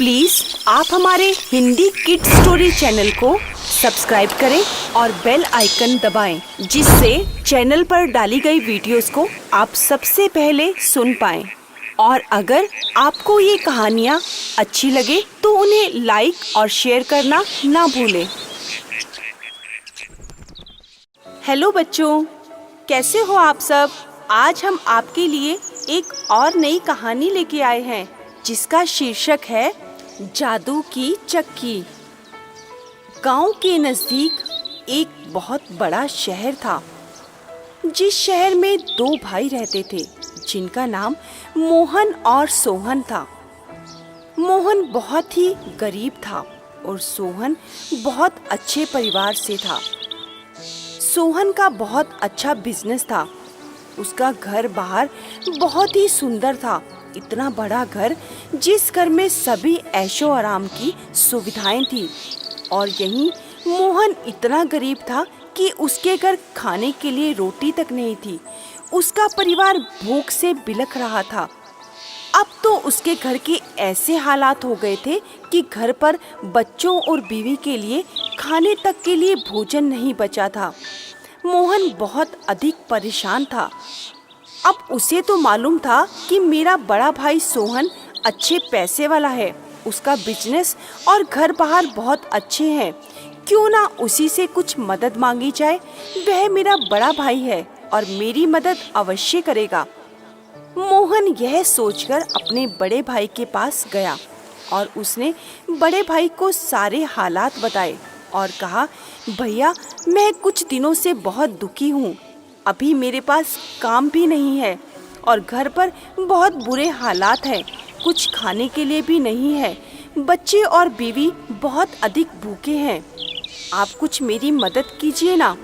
Please आप हमारे Hindi kids story channel को सब्सक्राइब करें और बेल आइकन दबाएं, जिससे चैनल पर डाली गई वीडियोस को आप सबसे पहले सुन पाएं। और अगर आपको ये कहानियाँ अच्छी लगे तो उन्हें लाइक और शेयर करना ना भूलें। हेलो बच्चों, कैसे हो आप सब? आज हम आपके लिए एक और नई कहानी लेके आए हैं जिसका शीर्षक है जादू की चक्की। गांव के नजदीक एक बहुत बड़ा शहर था। जिस शहर में दो भाई रहते थे जिनका नाम मोहन और सोहन था। मोहन बहुत ही गरीब था और सोहन बहुत अच्छे परिवार से था। सोहन का बहुत अच्छा बिजनेस था। उसका घर बाहर बहुत ही सुंदर था। इतना बड़ा घर जिस घर में सभी ऐशो आराम की सुविधाएं थी। और यहीं मोहन इतना गरीब था कि उसके घर खाने के लिए रोटी तक नहीं थी। उसका परिवार भूख से बिलख रहा था। अब तो उसके घर के ऐसे हालात हो गए थे कि घर पर बच्चों और बीवी के लिए खाने तक के लिए भोजन नहीं बचा था। मोहन बहुत अधिक परेशान था। अब उसे तो मालूम था कि मेरा बड़ा भाई सोहन अच्छे पैसे वाला है। उसका बिजनेस और घर बाहर बहुत अच्छे हैं। क्यों ना उसी से कुछ मदद मांगी जाए। वह मेरा बड़ा भाई है और मेरी मदद अवश्य करेगा। मोहन यह सोचकर अपने बड़े भाई के पास गया और उसने बड़े भाई को सारे हालात बताए और कहा, भैया मैं कुछ दिनों से बहुत दुखी हूँ। अभी मेरे पास काम भी नहीं है और घर पर बहुत बुरे हालात हैं। कुछ खाने के लिए भी नहीं है। बच्चे और बीवी बहुत अधिक भूखे हैं। आप कुछ मेरी मदद कीजिए ना।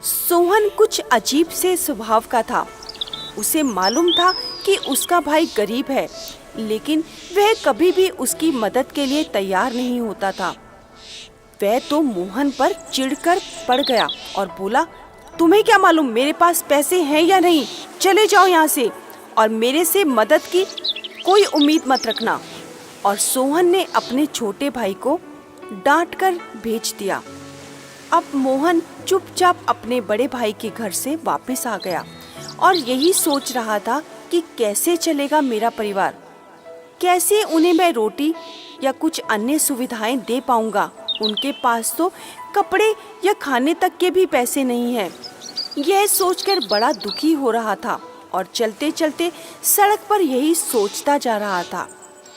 सोहन कुछ अजीब से स्वभाव का था। उसे मालूम था कि उसका भाई गरीब है, लेकिन वह कभी भी उसकी मदद के लिए तैयार नहीं होता था। वह तो मोहन पर चिढ़कर पड़ गया और बोला, तुम्हें क्या मालूम मेरे पास पैसे हैं या नहीं? चले जाओ यहाँ से और मेरे से मदद की कोई उम्मीद मत रखना। और सोहन ने अपने छोटे भाई को डांटकर भेज दिया। अब मोहन चुपचाप अपने बड़े भाई के घर से वापस आ गया और यही सोच रहा था कि कैसे चलेगा मेरा परिवार, कैसे उन्हें मैं रोटी या कुछ अन्य सुविधाएं दे पाऊंगा। उनके पास तो कपड़े या खाने तक के भी पैसे नहीं हैं। यह सोचकर बड़ा दुखी हो रहा था और चलते चलते सड़क पर यही सोचता जा रहा था।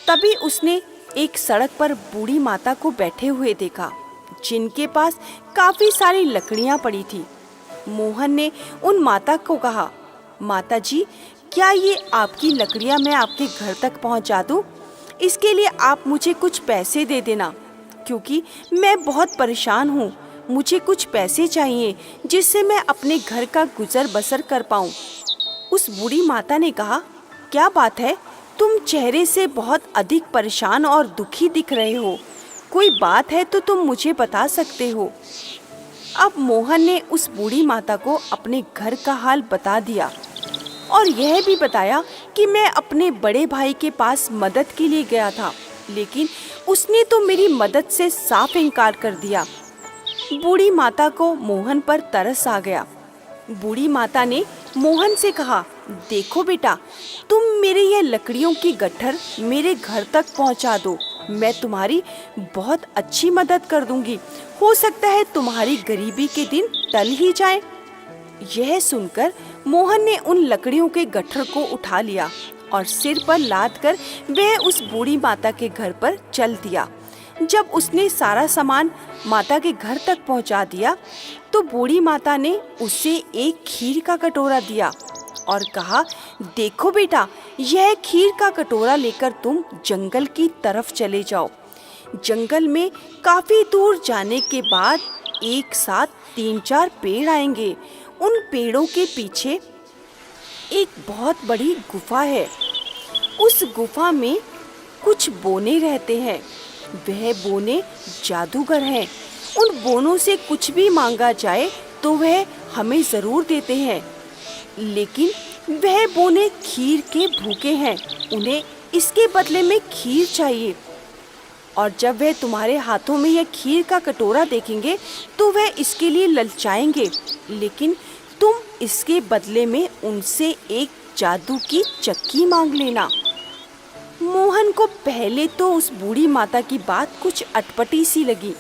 तभी उसने एक सड़क पर बूढ़ी माता को बैठे हुए देखा, जिनके पास काफी सारी लकड़ियां पड़ी थी। मोहन ने उन माता को कहा, माता जी, क्या ये आपकी लकड़ियां मैं आपके घर तक पहुंचा दूं? इसके लिए आप मुझे कुछ पैसे दे देना, क्योंकि मैं बहुत परेशान हूँ। मुझे कुछ पैसे चाहिए जिससे मैं अपने घर का गुजर बसर कर पाऊँ। उस बूढ़ी माता ने कहा, क्या बात है, तुम चेहरे से बहुत अधिक परेशान और दुखी दिख रहे हो। कोई बात है तो तुम मुझे बता सकते हो। अब मोहन ने उस बूढ़ी माता को अपने घर का हाल बता दिया और यह भी बताया कि मैं अपने बड़े भाई के पास मदद के लिए गया था, लेकिन उसने तो मेरी मदद से साफ इनकार कर दिया। बूढ़ी माता को मोहन पर तरस आ गया। बूढ़ी माता ने मोहन से कहा, देखो बेटा, तुम मेरे ये लकड़ियों की गट्ठर मेरे घर तक पहुंचा दो। मैं तुम्हारी बहुत अच्छी मदद कर दूंगी। हो सकता है तुम्हारी गरीबी के दिन टल ही जाए। यह सुनकर मोहन ने उन लकड़ियों के गट्ठर को उठा लिया और सिर पर लाद कर वह उस बूढ़ी माता के घर पर चल दिया। जब उसने सारा सामान माता के घर तक पहुंचा दिया तो बूढ़ी माता ने उसे एक खीर का कटोरा दिया और कहा, देखो बेटा, यह खीर का कटोरा लेकर तुम जंगल की तरफ चले जाओ। जंगल में काफी दूर जाने के बाद एक साथ 3-4 पेड़ आएंगे। उन पेड़ों के पीछे एक बहुत बड़ी गुफा है। उस गुफा में कुछ बोने रहते हैं। वह बोने जादूगर हैं। उन बोनों से कुछ भी मांगा जाए तो वह हमें जरूर देते हैं, लेकिन वह बोने खीर के भूखे हैं। उन्हें इसके बदले में खीर चाहिए। और जब वह तुम्हारे हाथों में यह खीर का कटोरा देखेंगे तो वह इसके लिए ललचाएंगे, लेकिन तुम इसके बदले में उनसे एक जादू की चक्की मांग लेना। मोहन को पहले तो उस बूढ़ी माता की बात कुछ अटपटी सी लगी,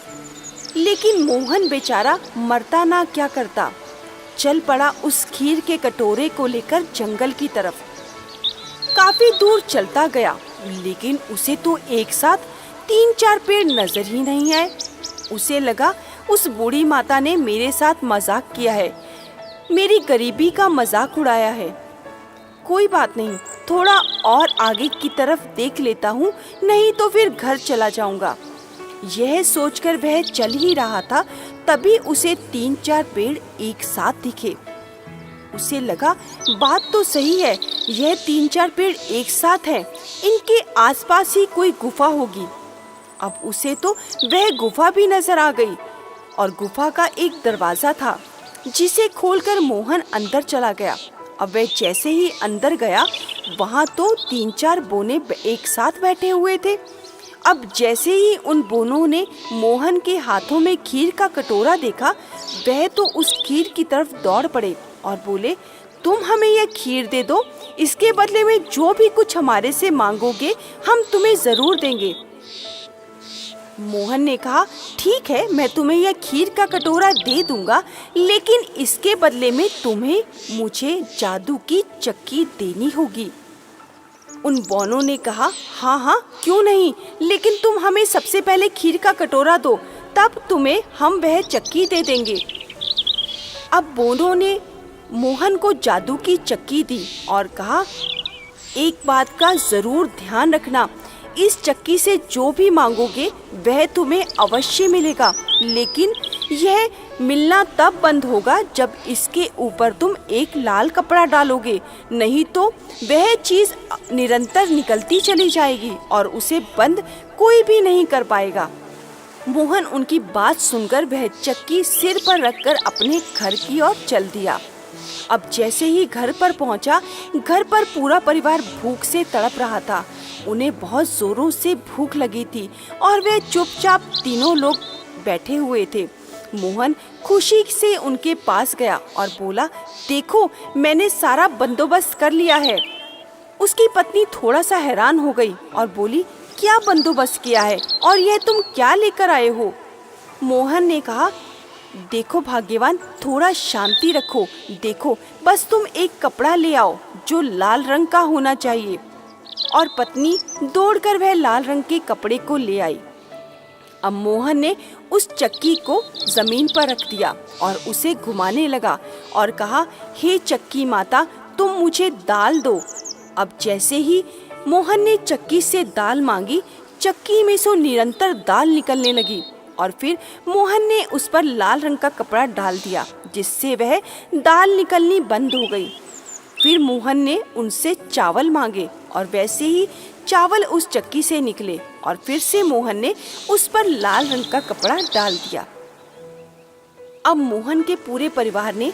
लेकिन मोहन बेचारा मरता ना क्या करता, चल पड़ा उस खीर के कटोरे को लेकर जंगल की तरफ। काफी दूर चलता गया, लेकिन उसे तो एक साथ 3-4 पेड़ नजर ही नहीं आए। उसे लगा उस बूढ़ी माता ने मेरे साथ मजाक किया है, मेरी गरीबी का मजाक उड़ाया है। कोई बात नहीं, थोड़ा और आगे की तरफ देख लेता हूँ, नहीं तो फिर घर चला जाऊंगा। यह सोचकर वह चल ही रहा था, तभी उसे 3-4 पेड़ एक साथ दिखे। उसे लगा बात तो सही है, यह 3-4 पेड़ एक साथ हैं, इनके आसपास ही कोई गुफा होगी। अब उसे तो वह गुफा भी नजर आ गई और गुफा का एक दरवाजा था, जिसे खोलकर मोहन अंदर चला गया। अब वह जैसे ही अंदर गया, वहाँ तो 3-4 बोने एक साथ बैठे हुए थे। अब जैसे ही उन बोनों ने मोहन के हाथों में खीर का कटोरा देखा, वह तो उस खीर की तरफ दौड़ पड़े और बोले, तुम हमें यह खीर दे दो, इसके बदले में जो भी कुछ हमारे से मांगोगे हम तुम्हें जरूर देंगे। मोहन ने कहा, ठीक है, मैं तुम्हें यह खीर का कटोरा दे दूंगा, लेकिन इसके बदले में तुम्हें मुझे जादू की चक्की देनी होगी। उन बौनों ने कहा, हाँ हाँ क्यों नहीं, लेकिन तुम हमें सबसे पहले खीर का कटोरा दो, तब तुम्हें हम वह चक्की दे देंगे। अब बोनों ने मोहन को जादू की चक्की दी और कहा, एक बात का जरूर ध्यान रखना, इस चक्की से जो भी मांगोगे वह तुम्हें अवश्य मिलेगा, लेकिन यह मिलना तब बंद होगा जब इसके ऊपर तुम एक लाल कपड़ा डालोगे, नहीं तो वह चीज निरंतर निकलती चली जाएगी और उसे बंद कोई भी नहीं कर पाएगा। मोहन उनकी बात सुनकर वह चक्की सिर पर रखकर अपने घर की ओर चल दिया। अब जैसे ही घर पर पहुंचा, घर पर पूरा परिवार भूख से तड़प रहा था। उन्हें बहुत जोरों से भूख लगी थी और वे चुपचाप तीनों लोग बैठे हुए थे। मोहन खुशी से उनके पास गया और बोला, देखो मैंने सारा बंदोबस्त कर लिया है। उसकी पत्नी थोड़ा सा हैरान हो गई और बोली, क्या बंदोबस्त किया है और यह तुम क्या लेकर आए हो? मोहन ने कहा, देखो भाग्यवान, थोड़ा शांति रखो, देखो बस तुम एक कपड़ा ले आओ जो लाल रंग का होना चाहिए। और पत्नी दौड़कर वह लाल रंग के कपड़े को ले आई। अब मोहन ने उस चक्की को जमीन पर रख दिया और उसे घुमाने लगा और कहा, हे चक्की माता, तुम मुझे दाल दो। अब जैसे ही मोहन ने चक्की से दाल मांगी, चक्की में से निरंतर दाल निकलने लगी और फिर मोहन ने उस पर लाल रंग का कपड़ा डाल दिया, जिससे वह दाल निकलनी बंद हो गई। फिर मोहन ने उनसे चावल मांगे और वैसे ही चावल उस चक्की से निकले और फिर से मोहन ने उस पर लाल रंग का कपड़ा डाल दिया। अब मोहन के पूरे परिवार ने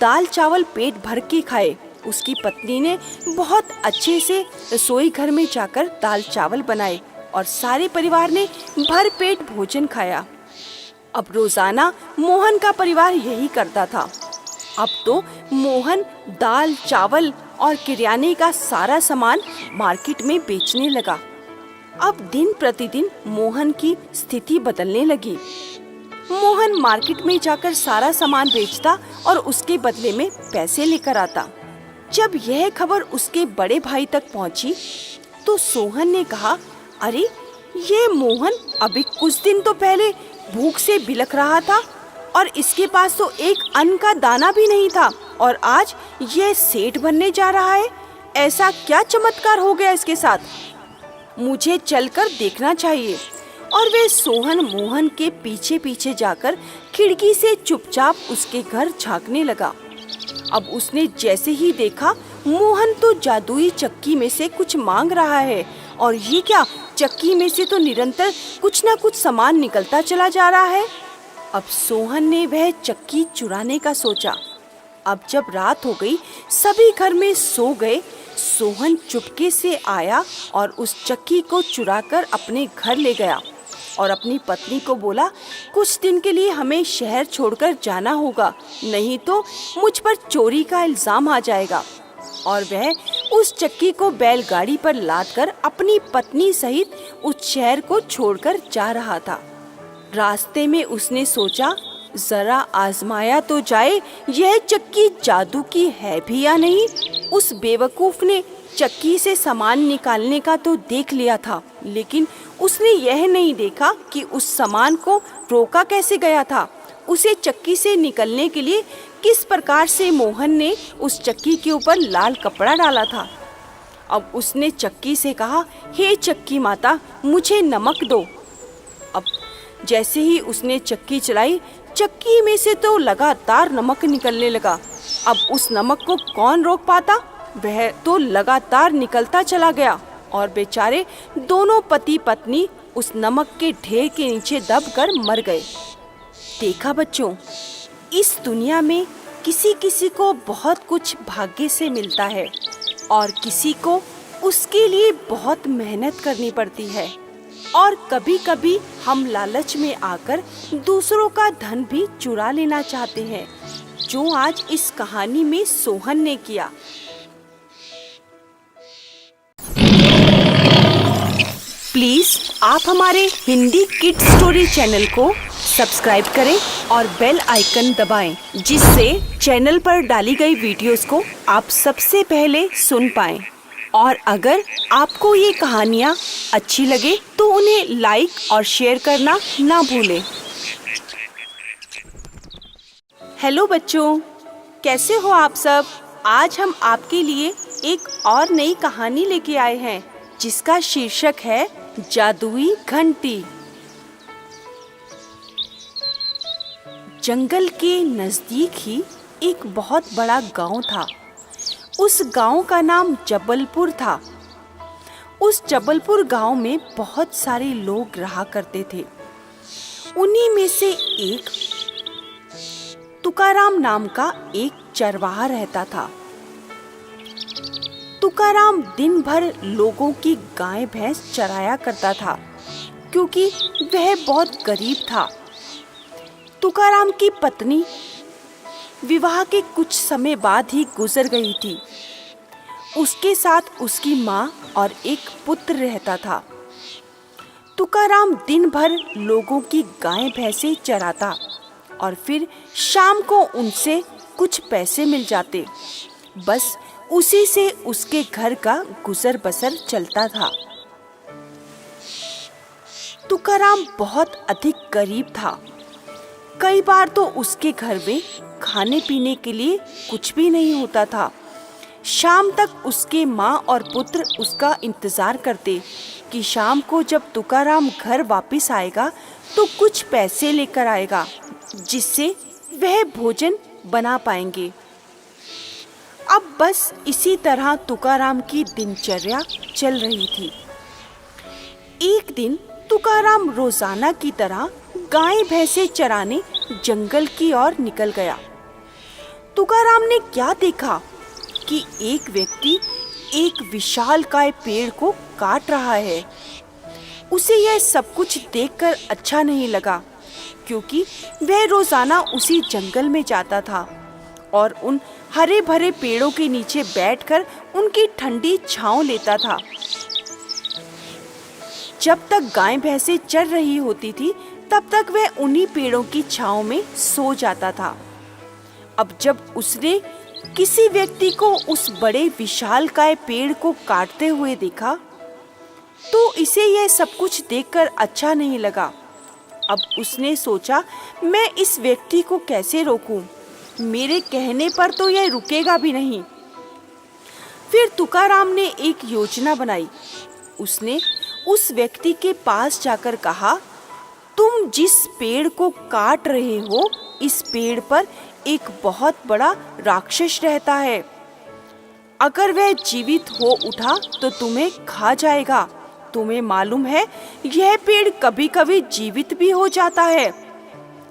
दाल चावल पेट भर के खाए। उसकी पत्नी ने बहुत अच्छे से रसोई घर में जाकर दाल चावल बनाए और सारे परिवार ने भर पेट भोजन खाया। अब रोजाना मोहन का परिवार यही करता था। अब तो मोहन दाल चावल और किराने का सारा सामान मार्केट में बेचने लगा। अब दिन प्रतिदिन मोहन की स्थिति बदलने लगी। मोहन मार्केट में जाकर सारा सामान बेचता और उसके बदले में पैसे लेकर आता। जब यह खबर उसके बड़े भाई तक पहुंची, तो सोहन ने कहा, अरे ये मोहन अभी कुछ दिन तो पहले भूख से बिलख रहा था और इसके पास तो एक अन्न का दाना भी नहीं था, और आज यह सेठ बनने जा रहा है। ऐसा क्या चमत्कार हो गया इसके साथ? मुझे चलकर देखना चाहिए। और वे सोहन मोहन के पीछे पीछे जाकर खिड़की से चुपचाप उसके घर झांकने लगा। अब उसने जैसे ही देखा, मोहन तो जादुई चक्की में से कुछ मांग रहा है, और ये क्या, चक्की में से तो निरंतर कुछ ना कुछ सामान निकलता चला जा रहा है। अब सोहन ने वह चक्की चुराने का सोचा। अब जब रात हो गई, सभी घर में सो गए। सोहन चुपके से आया और उस चक्की को चुराकर अपने घर ले गया और अपनी पत्नी को बोला, कुछ दिन के लिए हमें शहर छोड़कर जाना होगा, नहीं तो मुझ पर चोरी का इल्जाम आ जाएगा। और वह उस चक्की को बैलगाड़ी पर लादकर अपनी पत्नी सहित उस शहर को छोड़कर जा रहा था। रास्ते में उसने सोचा, जरा आजमाया तो जाए यह चक्की जादू की है भी या नहीं। उस बेवकूफ ने चक्की से सामान निकालने का तो देख लिया था, लेकिन उसने यह नहीं देखा कि उस सामान को रोका कैसे गया था। उसे चक्की से निकलने के लिए किस प्रकार से मोहन ने उस चक्की के ऊपर लाल कपड़ा डाला था। अब उसने चक्की से कहा, हे चक्की माता, मुझे नमक दो। अब जैसे ही उसने चक्की चलाई, चक्की में से तो लगातार नमक निकलने लगा। अब उस नमक को कौन रोक पाता? वह तो लगातार निकलता चला गया और बेचारे दोनों पति पत्नी उस नमक के ढेर के नीचे दबकर मर गए। देखा बच्चों, इस दुनिया में किसी किसी को बहुत कुछ भाग्य से मिलता है और किसी को उसके लिए बहुत मेहनत करनी पड़ती है। और कभी कभी हम लालच में आकर दूसरों का धन भी चुरा लेना चाहते हैं, जो आज इस कहानी में सोहन ने किया। प्लीज आप हमारे हिंदी किड स्टोरी चैनल को सब्सक्राइब करें और बेल आइकन दबाएं, जिससे चैनल पर डाली गई वीडियोस को आप सबसे पहले सुन पाएं। और अगर आपको ये कहानियाँ अच्छी लगे तो उन्हें लाइक और शेयर करना ना भूलें। हेलो बच्चों, कैसे हो आप सब? आज हम आपके लिए एक और नई कहानी लेके आए हैं, जिसका शीर्षक है जादुई घंटी। जंगल के नजदीक ही एक बहुत बड़ा गांव था। उस गांव का नाम जबलपुर था। उस जबलपुर गांव में बहुत सारे लोग रहा करते थे। उन्हीं में से एक तुकाराम नाम का एक चरवाहा रहता था। तुकाराम दिन भर लोगों की गाय भैंस चराया करता था, क्योंकि वह बहुत गरीब था। तुकाराम की पत्नी विवाह के कुछ समय बाद ही गुजर गई थी। उसके साथ उसकी माँ और एक पुत्र रहता था। तुकाराम दिन भर लोगों की गाय भैंसे चराता और फिर शाम को उनसे कुछ पैसे मिल जाते। बस उसी से उसके घर का गुजर बसर चलता था। तुकाराम बहुत अधिक गरीब था। कई बार तो उसके घर में खाने पीने के लिए कुछ भी नहीं होता था। शाम तक उसके माँ और पुत्र उसका इंतजार करते कि शाम को जब तुकाराम घर वापस आएगा तो कुछ पैसे लेकर आएगा, जिससे वह भोजन बना पाएंगे। अब बस इसी तरह तुकाराम की दिनचर्या चल रही थी। एक दिन तुकाराम रोजाना की तरह गाय भैंसे चराने जंगल की ओर निकल गया। तुकाराम ने क्या देखा कि एक व्यक्ति एक विशालकाय पेड़ को काट रहा है। उसे यह सब कुछ देखकर अच्छा नहीं लगा, क्योंकि वह रोजाना उसी जंगल में जाता था और उन हरे भरे पेड़ों के नीचे बैठकर उनकी ठंडी छांव लेता था। जब तक गाय भैंसे चर रही होती थी, तब तक वह उन्हीं पेड़ों की छांव में सो जाता था। अब जब उसने किसी व्यक्ति को उस बड़े विशालकाय पेड़ को काटते हुए देखा, तो इसे यह सब कुछ देखकर अच्छा नहीं लगा। अब उसने सोचा, मैं इस व्यक्ति को कैसे रोकूं? मेरे कहने पर तो यह रुकेगा भी नहीं। फिर तुकाराम ने एक योजना बनाई। उसने उस व्यक्ति के पास जाकर कहा, तुम जिस पेड़ को काट रहे हो, इस पेड़ पर एक बहुत बड़ा राक्षस रहता है। अगर वह जीवित हो उठा तो तुम्हें खा जाएगा। तुम्हें मालूम है, यह पेड़ कभी कभी जीवित भी हो जाता है।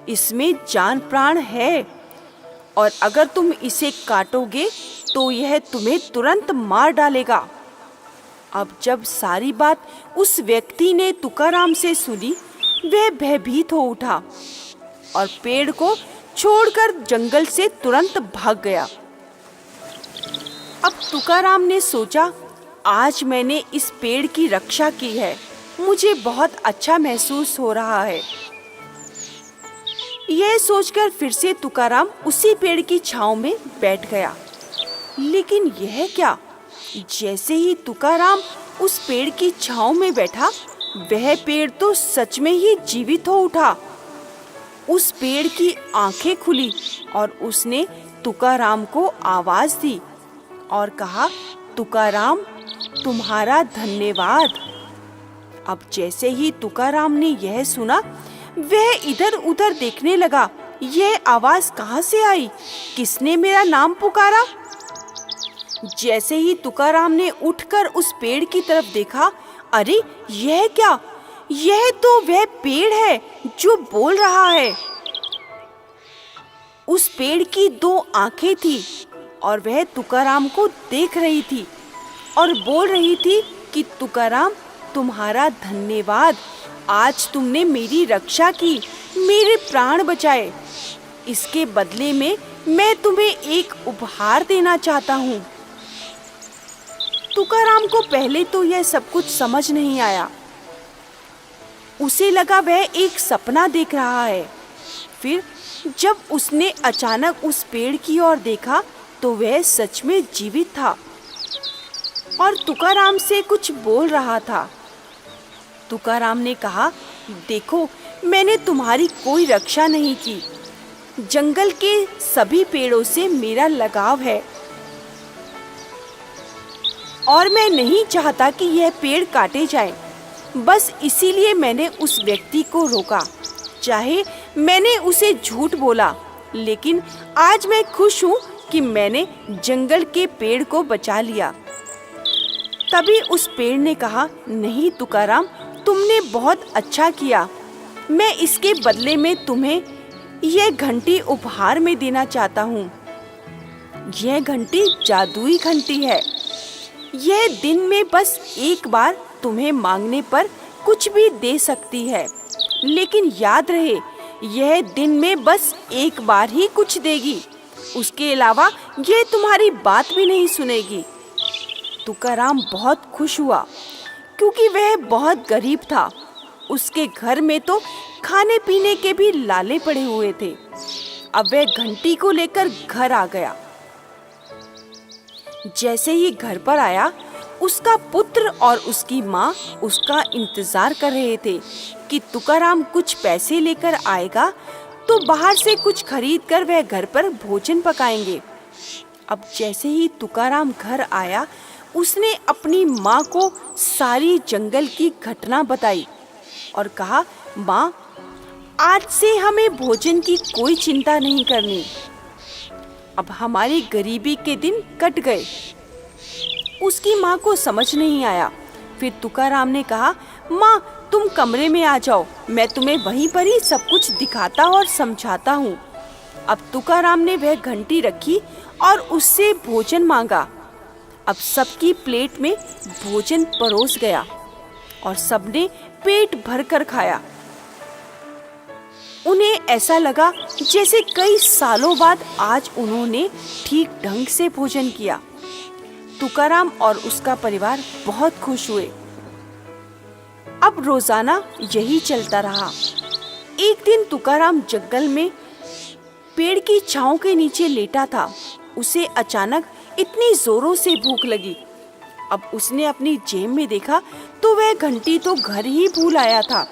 इसमें जान प्राण है। और अगर तुम इसे काटोगे तो यह तुम्हें तुरंत मार डालेगा। अब जब सारी बात उस व्यक्ति ने तुकाराम से सुनी, वह भयभीत हो उठा और पेड़ को छोड़कर जंगल से तुरंत भाग गया। अब तुकाराम ने सोचा, आज मैंने इस पेड़ की रक्षा की है, मुझे बहुत अच्छा महसूस हो रहा है। यह सोचकर फिर से तुकाराम उसी पेड़ की छांव में बैठ गया। लेकिन यह क्या, जैसे ही तुकाराम उस पेड़ की छांव में बैठा, वह पेड़ तो सच में ही जीवित हो उठा। उस पेड़ की आंखें खुली और उसने तुकाराम को आवाज दी और कहा, तुकाराम, तुम्हारा धन्यवाद। अब जैसे ही तुकाराम ने यह सुना, वह इधर उधर देखने लगा। यह आवाज कहाँ से आई? किसने मेरा नाम पुकारा? जैसे ही तुकाराम ने उठकर उस पेड़ की तरफ देखा, अरे यह क्या, यह तो वह पेड़ है जो बोल रहा है। उस पेड़ की 2 आंखें थी और वह तुकाराम को देख रही थी और बोल रही थी कि तुकाराम, तुम्हारा धन्यवाद, आज तुमने मेरी रक्षा की, मेरे प्राण बचाए। इसके बदले में मैं तुम्हें एक उपहार देना चाहता हूँ। तुकाराम को पहले तो यह सब कुछ समझ नहीं आया। उसे लगा वह एक सपना देख रहा है। फिर जब उसने अचानक उस पेड़ की ओर देखा तो वह सच में जीवित था और तुकाराम से कुछ बोल रहा था। तुकाराम ने कहा, देखो, मैंने तुम्हारी कोई रक्षा नहीं की। जंगल के सभी पेड़ों से मेरा लगाव है और मैं नहीं चाहता कि यह पेड़ काटे जाए। बस इसीलिए मैंने उस व्यक्ति को रोका। चाहे मैंने उसे झूठ बोला, लेकिन आज मैं खुश हूँ कि मैंने जंगल के पेड़ को बचा लिया। तभी उस पेड़ ने कहा, नहीं तुकाराम, तुमने बहुत अच्छा किया। मैं इसके बदले में तुम्हें यह घंटी उपहार में देना चाहता हूँ। यह घंटी जादुई घंटी है। यह दिन में बस एक बार तुम्हें मांगने पर कुछ भी दे सकती है, लेकिन याद रहे, यह दिन में बस एक बार ही कुछ देगी। उसके अलावा यह तुम्हारी बात भी नहीं सुनेगी। तुकाराम बहुत खुश हुआ क्योंकि वह बहुत गरीब था। उसके घर में तो खाने पीने के भी लाले पड़े हुए थे। अब वह घंटी को लेकर घर आ गया। जैसे ही घर पर आया, उसका पुत्र और उसकी माँ उसका इंतजार कर रहे थे कि तुकाराम कुछ पैसे लेकर आएगा तो बाहर से कुछ खरीद कर वह घर पर भोजन पकाएंगे। अब जैसे ही तुकाराम घर आया, उसने अपनी माँ को सारी जंगल की घटना बताई और कहा, माँ, आज से हमें भोजन की कोई चिंता नहीं करनी। अब हमारी गरीबी के दिन कट गए। उसकी माँ को समझ नहीं आया। फिर तुकाराम ने कहा, माँ, तुम कमरे में आ जाओ, मैं तुम्हें वहीं पर ही सब कुछ दिखाता और समझाता हूँ। अब तुकाराम ने वह घंटी रखी और उससे भोजन मांगा। अब सबकी प्लेट में भोजन परोस गया और सबने पेट भरकर खाया। उन्हें ऐसा लगा जैसे कई सालों बाद आज उन्होंने ठीक ढंग से भोजन किया। तुकाराम और उसका परिवार बहुत खुश हुए। अब रोजाना यही चलता रहा। एक दिन तुकाराम जंगल में पेड़ की छांव के नीचे लेटा था। उसे अचानक इतनी जोरों से भूख लगी। अब उसने अपनी जेब में देखा तो वह घंटी तो घर ही भूल आया था।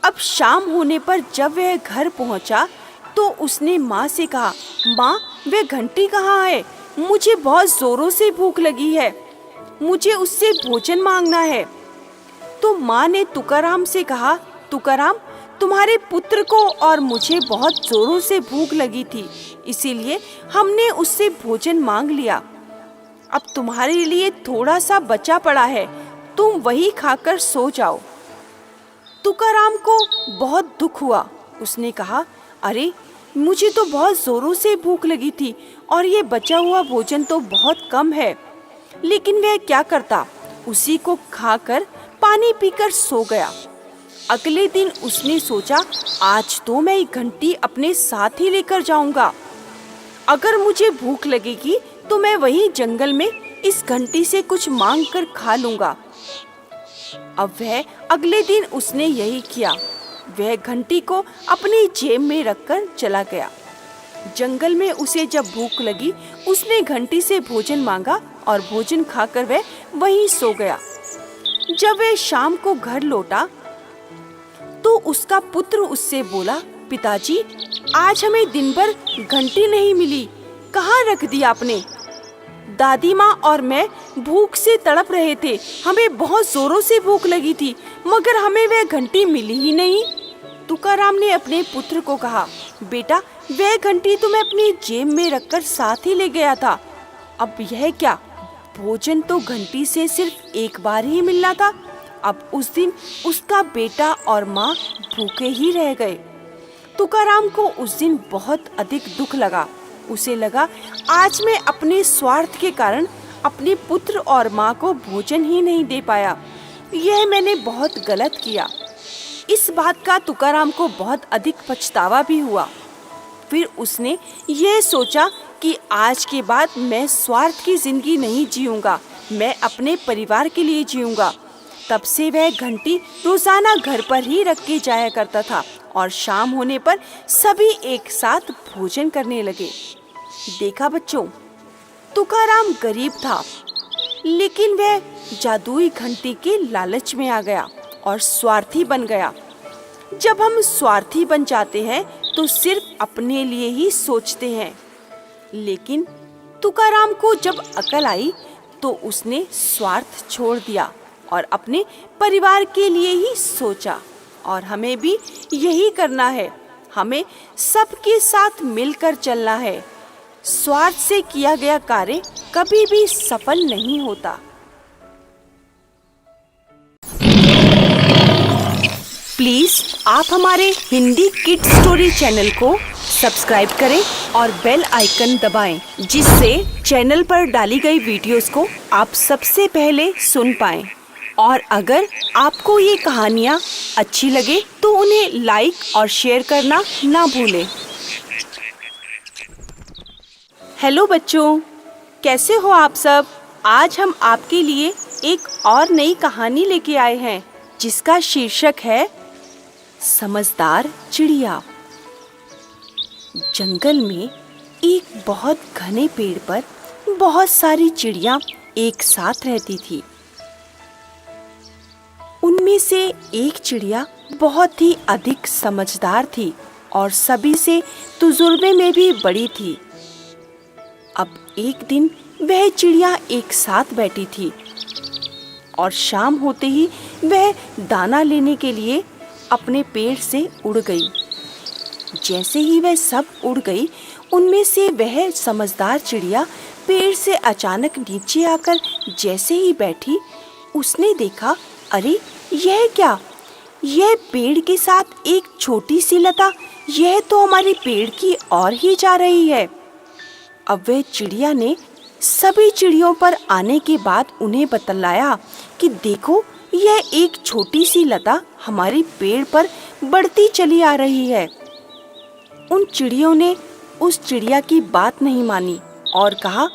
अब शाम होने पर जब वह घर पहुंचा तो उसने माँ से कहा, माँ, वह घंटी कहाँ है? मुझे बहुत जोरों से भूख लगी है, मुझे उससे भोजन मांगना है। तो माँ ने तुकाराम से कहा, तुकाराम, तुम्हारे पुत्र को और मुझे बहुत जोरों से भूख लगी थी, इसीलिए हमने उससे भोजन मांग लिया। अब तुम्हारे लिए थोड़ा सा बचा पड़ा है, तुम वही खाकर सो जाओ। तुकाराम को बहुत दुख हुआ। उसने कहा, अरे, मुझे तो बहुत जोरों से भूख लगी थी और ये बचा हुआ भोजन तो बहुत कम है। लेकिन वह क्या करता, उसी को खाकर पानी पीकर सो गया। अगले दिन उसने सोचा, आज तो मैं एक घंटी अपने साथ ही लेकर जाऊंगा। अगर मुझे भूख लगेगी तो मैं वहीं जंगल में इस घंटी से कुछ मांग कर खा लूंगा। अब वह अगले दिन उसने यही किया। वह घंटी को अपनी जेब में रखकर चला गया। जंगल में उसे जब भूख लगी, उसने घंटी से भोजन मांगा और भोजन खाकर वह वहीं सो गया। जब वह शाम को घर लौटा तो उसका पुत्र उससे बोला, पिताजी, आज हमें दिन भर घंटी नहीं मिली, कहाँ रख दी आपने? दादी माँ और मैं भूख से तड़प रहे थे, हमें बहुत जोरों से भूख लगी थी, मगर हमें वह घंटी मिली ही नहीं। तुकाराम ने अपने पुत्र को कहा, बेटा, वह घंटी तो मैं अपनी जेब में रखकर साथ ही ले गया था। अब यह क्या, भोजन तो घंटी से सिर्फ एक बार ही मिलना था। अब उस दिन उसका बेटा और माँ भूखे ही रह गए। तुकाराम को उस दिन बहुत अधिक दुख लगा। उसे लगा, आज मैं अपने स्वार्थ के कारण अपने पुत्र और माँ को भोजन ही नहीं दे पाया। यह मैंने बहुत गलत किया। इस बात का तुकाराम को बहुत अधिक पछतावा भी हुआ। फिर उसने यह सोचा कि आज के बाद मैं स्वार्थ की जिंदगी नहीं जीऊंगा, मैं अपने परिवार के लिए जीऊंगा। तब से वह घंटी रोजाना घर पर ही रख के जाया करता था और शाम होने पर सभी एक साथ भोजन करने लगे। देखा बच्चों, तुकाराम गरीब था, लेकिन वह जादुई घंटी के लालच में आ गया और स्वार्थी बन गया। जब हम स्वार्थी बन जाते हैं तो सिर्फ अपने लिए ही सोचते हैं। लेकिन तुकाराम को जब अकल आई तो उसने स्वार्थ छोड़ दिया और अपने परिवार के लिए ही सोचा। और हमें भी यही करना है, हमें सबके साथ मिलकर चलना है। स्वार्थ से किया गया कार्य कभी भी सफल नहीं होता। प्लीज आप हमारे हिंदी किड स्टोरी चैनल को सब्सक्राइब करें और बेल आइकन दबाएं, जिससे चैनल पर डाली गई वीडियोस को आप सबसे पहले सुन पाएं। और अगर आपको ये कहानियाँ अच्छी लगे तो उन्हें लाइक और शेयर करना ना भूलें। हेलो बच्चों, कैसे हो आप सब? आज हम आपके लिए एक और नई कहानी लेके आए हैं, जिसका शीर्षक है समझदार चिड़िया। जंगल में एक बहुत घने पेड़ पर बहुत सारी चिड़िया एक साथ रहती थी। उनमें से एक चिड़िया बहुत ही अधिक समझदार थी और सभी से तजुर्बे में भी बड़ी थी। अब एक दिन वह चिड़िया एक साथ बैठी थी और शाम होते ही वह दाना लेने के लिए अपने पेड़ से उड़ गई। जैसे ही वह सब उड़ गई, उनमें से वह समझदार चिड़िया पेड़ से अचानक नीचे आकर जैसे ही बैठी, उसने देखा, अरे यह क्या, यह पेड़ के साथ एक छोटी सी लता, यह तो हमारे पेड़ की ओर ही जा रही है। अब वह चिड़िया ने सभी चिड़ियों पर आने के बाद उन्हें बतलाया कि देखो, यह एक छोटी सी लता हमारे पेड़ पर बढ़ती चली आ रही है। उन चिड़ियों ने उस चिड़िया की बात नहीं मानी और कहा,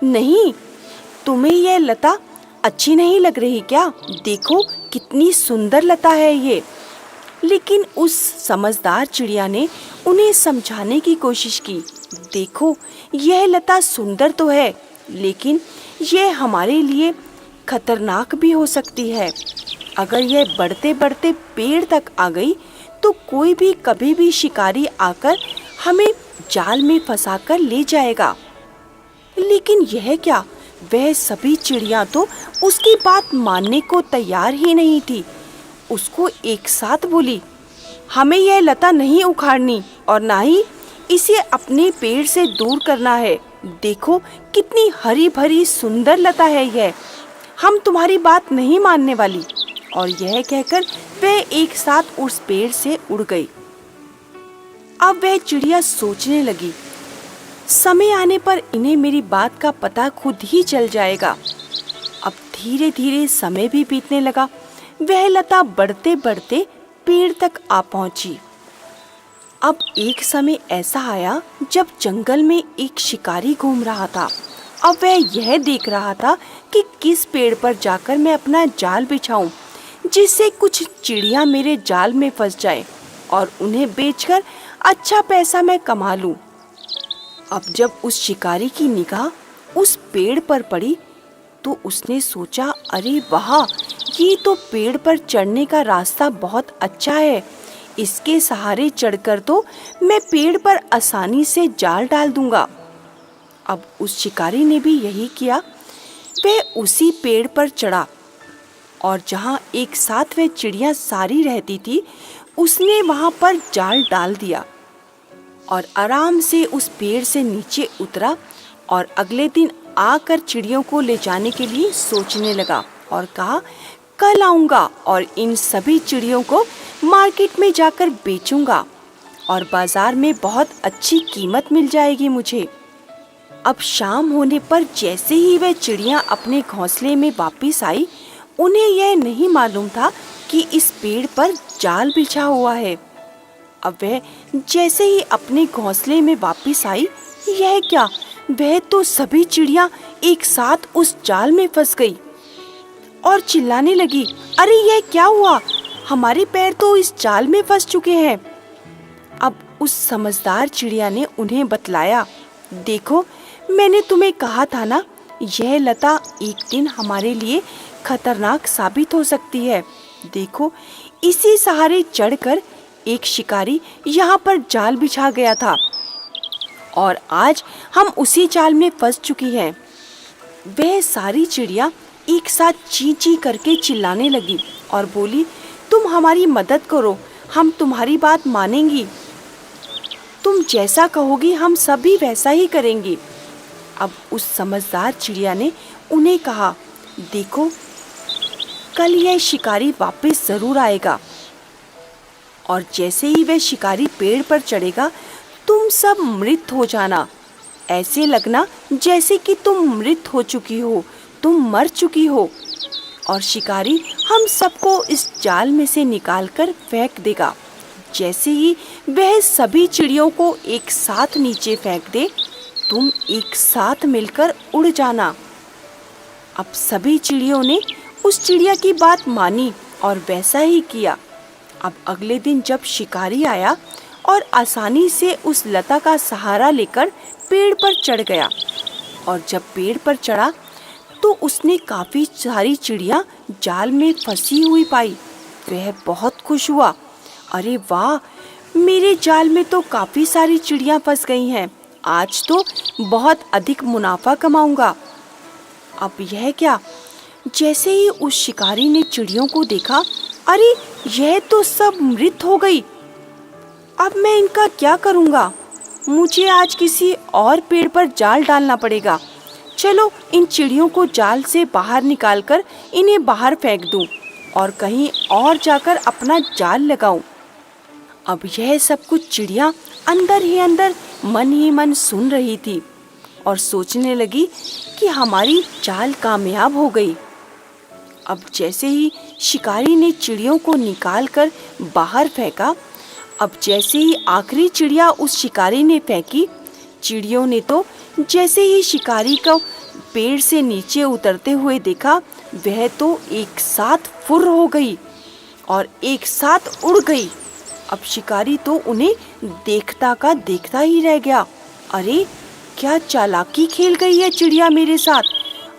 नहीं, तुम्हें यह लता अच्छी नहीं लग रही क्या? देखो कितनी सुंदर लता है ये। लेकिन उस समझदार चिड़िया ने उन्हें समझाने की कोशिश की, देखो यह लता सुंदर तो है, लेकिन यह हमारे लिए खतरनाक भी हो सकती है। अगर यह बढ़ते बढ़ते पेड़ तक आ गई तो कोई भी कभी भी शिकारी आकर हमें जाल में फंसाकर ले जाएगा। लेकिन यह क्या, वह सभी चिड़िया तो उसकी बात मानने को तैयार ही नहीं थी। उसको एक साथ बोली, हमें यह लता नहीं उखाड़नी और ना ही इसे अपने पेड़ से दूर करना है। देखो कितनी हरी भरी सुंदर लता है यह, हम तुम्हारी बात नहीं मानने वाली। और यह कहकर वह एक साथ उस पेड़ से उड़ गई। अब वह चिड़िया सोचने लगी, समय आने पर इन्हें मेरी बात का पता खुद ही चल जाएगा। अब धीरे धीरे समय भी बीतने लगा। वह लता बढ़ते बढ़ते पेड़ तक आ पहुंची। अब एक समय ऐसा आया जब जंगल में एक शिकारी घूम रहा था। अब वह यह देख रहा था कि किस पेड़ पर जाकर मैं अपना जाल बिछाऊं, जिससे कुछ चिड़िया मेरे जाल में फंस जाए और उन्हें बेचकर अच्छा पैसा मैं कमा लूं। अब जब उस शिकारी की निगाह उस पेड़ पर पड़ी तो उसने सोचा, अरे वाह, ये तो पेड़ पर चढ़ने का रास्ता बहुत अच्छा है। इसके सहारे चढ़कर तो मैं पेड़ पर आसानी से जाल डाल दूंगा। अब उस शिकारी ने भी यही किया। वह उसी पेड़ पर चढ़ा और जहाँ एक साथ वह चिड़िया सारी रहती थी, उसने वहाँ पर जाल डाल दिया और आराम से उस पेड़ से नीचे उतरा और अगले दिन आकर चिड़ियों को ले जाने के लिए सोचने लगा और कहा, कल आऊँगा और इन सभी चिड़ियों को मार्केट में जाकर बेचूंगा और बाजार में बहुत अच्छी कीमत मिल जाएगी मुझे। अब शाम होने पर जैसे ही वह चिड़िया अपने घोंसले में वापस आई, उन्हें यह नहीं मालूम था कि इस पेड़ पर जाल बिछा हुआ है। अब वह जैसे ही अपने घोंसले में वापस आई, यह क्या, वह तो सभी चिड़िया एक साथ उस जाल में फंस गई और चिल्लाने लगी, अरे यह क्या हुआ, हमारे पैर तो इस जाल में फंस चुके हैं। अब उस समझदार चिड़िया ने उन्हें बतलाया, देखो, मैंने तुम्हें कहा था ना, यह लता एक दिन हमारे लिए खतरनाक साबित हो सकती है। देखो, इसी सहारे चढ़कर एक शिकारी यहाँ पर जाल बिछा गया था और आज हम उसी जाल में फंस चुकी हैं। वह सारी चिड़िया एक साथ ची ची करके चिल्लाने लगी और बोली, तुम हमारी मदद करो, हम तुम्हारी बात मानेंगी, तुम जैसा कहोगी हम सभी वैसा ही करेंगे। अब उस समझदार चिड़िया ने उन्हें कहा, देखो, कल यह शिकारी वापस जरूर आएगा और जैसे ही वह शिकारी पेड़ पर चढ़ेगा, तुम सब मृत हो जाना। ऐसे लगना जैसे कि तुम मृत हो चुकी हो, तुम मर चुकी हो, और शिकारी हम सबको इस जाल में से निकालकर फेंक देगा। जैसे ही वह सभी चिड़ियों को एक साथ नीचे फेंक दे, तुम एक साथ मिलकर उड़ जाना। अब सभी चिड़ियों ने उस चिड़िया की बात मानी और वैसा ही किया। अब अगले दिन जब शिकारी आया और आसानी से उस लता का सहारा लेकर पेड़ पर चढ़ गया और जब पेड़ पर चढ़ा तो उसने काफी सारी चिड़िया जाल में फंसी हुई पाई। वह बहुत खुश हुआ, अरे वाह, मेरे जाल में तो काफी सारी चिड़िया फंस गई हैं, आज तो बहुत अधिक मुनाफा कमाऊंगा। अब यह क्या, जैसे ही उस शिकारी ने चिड़ियों को देखा, अरे यह तो सब मृत हो गई, अब मैं इनका क्या करूंगा, मुझे आज किसी और पेड़ पर जाल डालना पड़ेगा। चलो इन चिड़ियों को जाल से बाहर निकालकर इन्हें बाहर फेंक दूं और कहीं और जाकर अपना जाल लगाऊं। अब यह सब कुछ चिड़िया अंदर ही मन सुन रही थी और सोचने लगी कि हमारी चाल कामयाब हो गई। अब जैसे ही शिकारी ने चिड़ियों को निकालकर बाहर फेंका, अब जैसे ही आखिरी चिड़िया उस शिकारी ने फेंकी, चिड़ियों ने तो जैसे ही शिकारी को पेड़ से नीचे उतरते हुए देखा, वह तो एक साथ फुर्र हो गई और एक साथ उड़ गई। अब शिकारी तो उन्हें देखता का देखता ही रह गया। अरे क्या चालाकी खेल गई है चिड़िया मेरे साथ,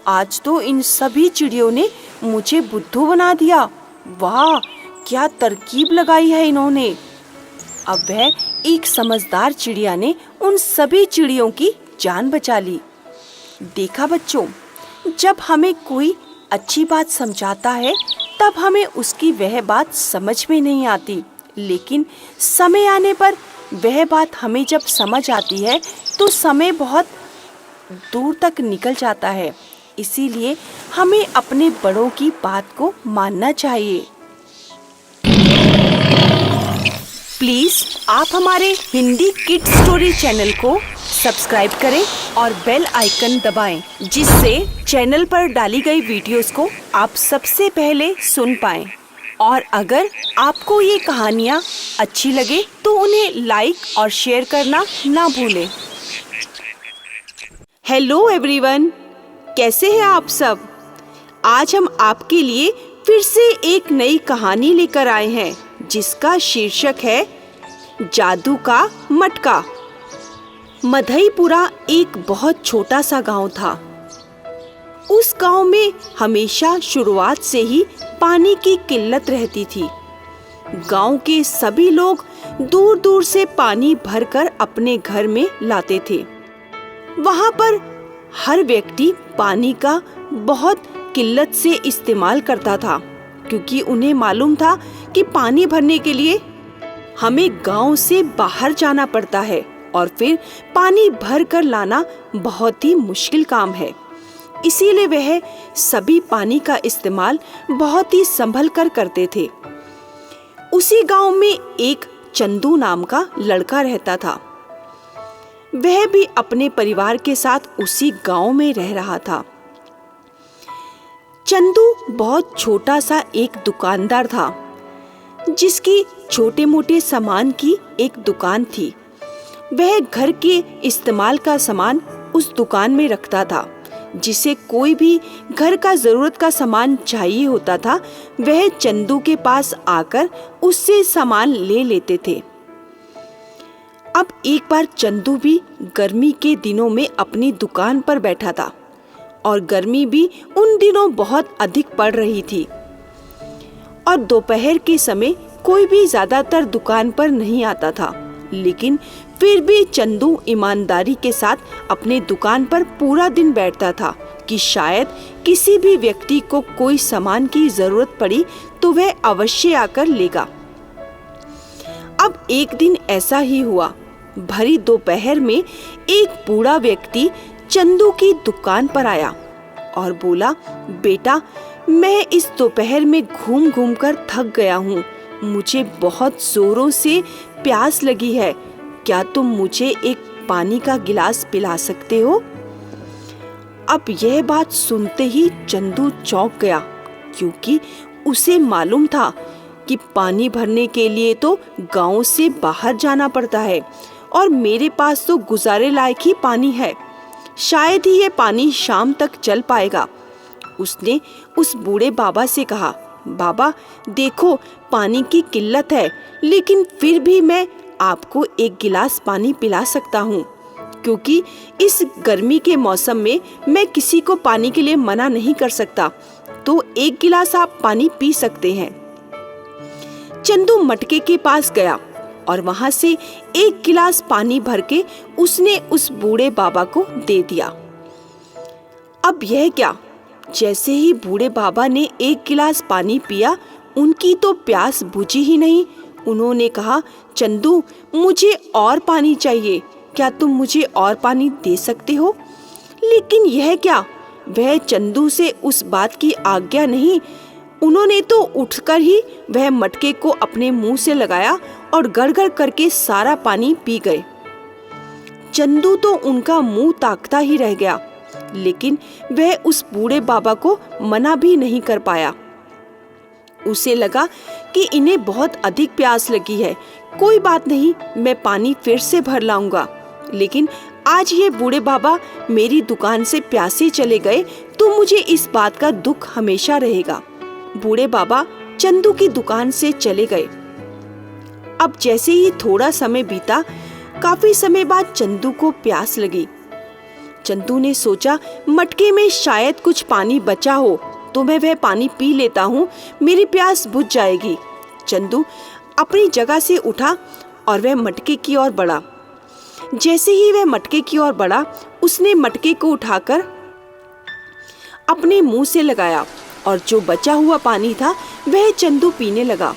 आज तो इन सभी चिड़ियों ने मुझे बुद्धू बना दिया। वाह, क्या तरकीब लगाई है इन्होंने। अब वह एक समझदार चिड़िया ने उन सभी चिड़ियों की जान बचा ली। देखा बच्चों, जब हमें कोई अच्छी बात समझाता है तब हमें उसकी वह बात समझ में नहीं आती, लेकिन समय आने पर वह बात हमें जब समझ आती है तो समय बहुत दूर तक निकल जाता है। इसीलिए हमें अपने बड़ों की बात को मानना चाहिए। प्लीज आप हमारे हिंदी किड स्टोरी चैनल को सब्सक्राइब करें और बेल आइकन दबाएं, जिससे चैनल पर डाली गई वीडियोस को आप सबसे पहले सुन पाएं। और अगर आपको ये कहानियाँ अच्छी लगे तो उन्हें लाइक और शेयर करना ना भूलें। हेलो एवरीवन, कैसे हैं आप सब? आज हम आपके लिए फिर से एक नई कहानी लेकर आए हैं, जिसका शीर्षक है जादू का मटका। मधईपुरा एक बहुत छोटा सा गांव था। उस गांव में हमेशा शुरुआत से ही पानी की किल्लत रहती थी। गांव के सभी लोग दूर दूर से पानी भरकर अपने घर में लाते थे। वहां पर हर व्यक्ति पानी का बहुत किल्लत से इस्तेमाल करता था, क्योंकि उन्हें मालूम था कि पानी भरने के लिए हमें गांव से बाहर जाना पड़ता है और फिर पानी भर कर लाना बहुत ही मुश्किल काम है। इसीलिए वह सभी पानी का इस्तेमाल बहुत ही संभल कर करते थे। उसी गांव में एक चंदू नाम का लड़का रहता था। वह भी अपने परिवार के साथ उसी गांव में रह रहा था। चंदू बहुत छोटा सा एक दुकानदार था, जिसकी छोटे मोटे सामान की एक दुकान थी। वह घर के इस्तेमाल का सामान उस दुकान में रखता था। जिसे कोई भी घर का जरूरत का सामान चाहिए होता था, वह चंदू के पास आकर उससे सामान ले लेते थे। अब एक बार चंदू भी गर्मी के दिनों में अपनी दुकान पर बैठा था और गर्मी भी उन दिनों बहुत अधिक पड़ रही थी और दोपहर के समय कोई भी ज्यादातर दुकान पर नहीं आता था। लेकिन फिर भी चंदू ईमानदारी के साथ अपने दुकान पर पूरा दिन बैठता था कि शायद किसी भी व्यक्ति को कोई सामान की जरूरत पड़ी तो वह अवश्य आकर लेगा। अब एक दिन ऐसा ही हुआ। भरी दोपहर में एक बूढ़ा व्यक्ति चंदू की दुकान पर आया और बोला, बेटा, मैं इस दोपहर में घूम घूम कर थक गया हूँ। मुझे बहुत जोरों से प्यास लगी है। क्या तुम मुझे एक पानी का गिलास पिला सकते हो? अब यह बात सुनते ही चंदू चौंक गया, क्योंकि उसे मालूम था कि पानी भरने के लिए तो गांव से बाहर जाना पड़ता है और मेरे पास तो गुजारे लायक ही पानी है। शायद ही ये पानी शाम तक चल पाएगा। उसने उस बूढ़े बाबा से कहा, बाबा देखो, पानी की किल्लत है, लेकिन फिर भी मैं आपको एक गिलास पानी पिला सकता हूँ, क्योंकि इस गर्मी के मौसम में मैं किसी को पानी के लिए मना नहीं कर सकता। तो एक गिलास आप पानी पी सकते हैं। चंदू मटके के पास गया और वहां से एक गिलास पानी भर के उसने उस बूढ़े बाबा को दे दिया। अब यह क्या, जैसे ही बूढ़े बाबा ने एक गिलास पानी पिया, उनकी तो प्यास बुझी ही नहीं। उन्होंने कहा, चंदू, मुझे और पानी चाहिए। क्या तुम मुझे और पानी दे सकते हो? लेकिन यह क्या, वह चंदू से उस बात की आज्ञा नहीं। उन्होंने तो उठकर ही वह मटके को अपने मुंह से लगाया और गड़गड़ करके सारा पानी पी गए। चंदू तो उनका मुंह ताकता ही रह गया, लेकिन वह उस बूढ़े बाबा को मना भी नहीं कर पाया। उसे लगा कि इन्हें बहुत अधिक प्यास लगी है। कोई बात नहीं, मैं पानी फिर से भर लाऊंगा। लेकिन आज ये बूढ़े बाबा मेरी दुकान से प्यासे चले गए तो मुझे इस बात का दुख हमेशा रहेगा। बूढ़े बाबा चंदू की दुकान से चले गए। अब जैसे ही थोड़ा समय बीता, काफी समय बाद चंदू को प्यास लगी। चंदू ने सोचा, मटके में शायद कुछ पानी बचा हो तो मैं वह पानी पी लेता हूँ, मेरी प्यास बुझ जाएगी। चंदू अपनी जगह से उठा और वह मटके की ओर बढ़ा। जैसे ही वह मटके की ओर बढ़ा, उसने मटके को उठाकर अपने मुंह से लगाया और जो बचा हुआ पानी था वह चंदू पीने लगा।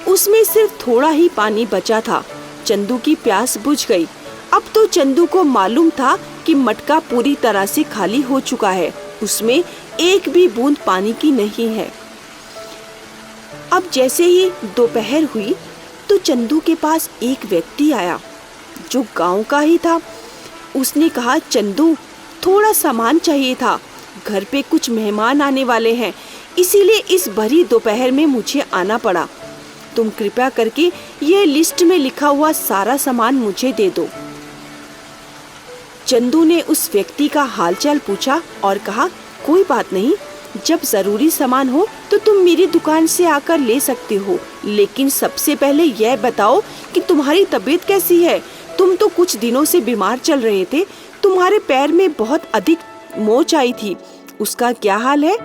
उसमें सिर्फ थोड़ा ही पानी बचा था। चंदू की प्यास बुझ गई। अब तो चंदू को मालूम था कि मटका पूरी तरह से खाली हो चुका है, उसमें एक भी बूंद पानी की नहीं है। अब जैसे ही दोपहर हुई, तो चंदू के पास एक व्यक्ति आया जो गांव का ही था। उसने कहा, चंदू, थोड़ा सामान चाहिए था, घर पे कुछ मेहमान आने वाले हैं, इसीलिए इस भरी दोपहर में मुझे आना पड़ा। तुम कृपया करके ये लिस्ट में लिखा हुआ सारा सामान मुझे दे दो। चंदू ने उस व्यक्ति का हालचाल पूछा और कहा, कोई बात नहीं, जब जरूरी सामान हो तो तुम मेरी दुकान से आकर ले सकते हो, लेकिन सबसे पहले यह बताओ कि तुम्हारी तबीयत कैसी है। तुम तो कुछ दिनों से बीमार चल रहे थे, तुम्हारे पैर में बहुत अधिक मोच आई थी, उसका क्या हाल है?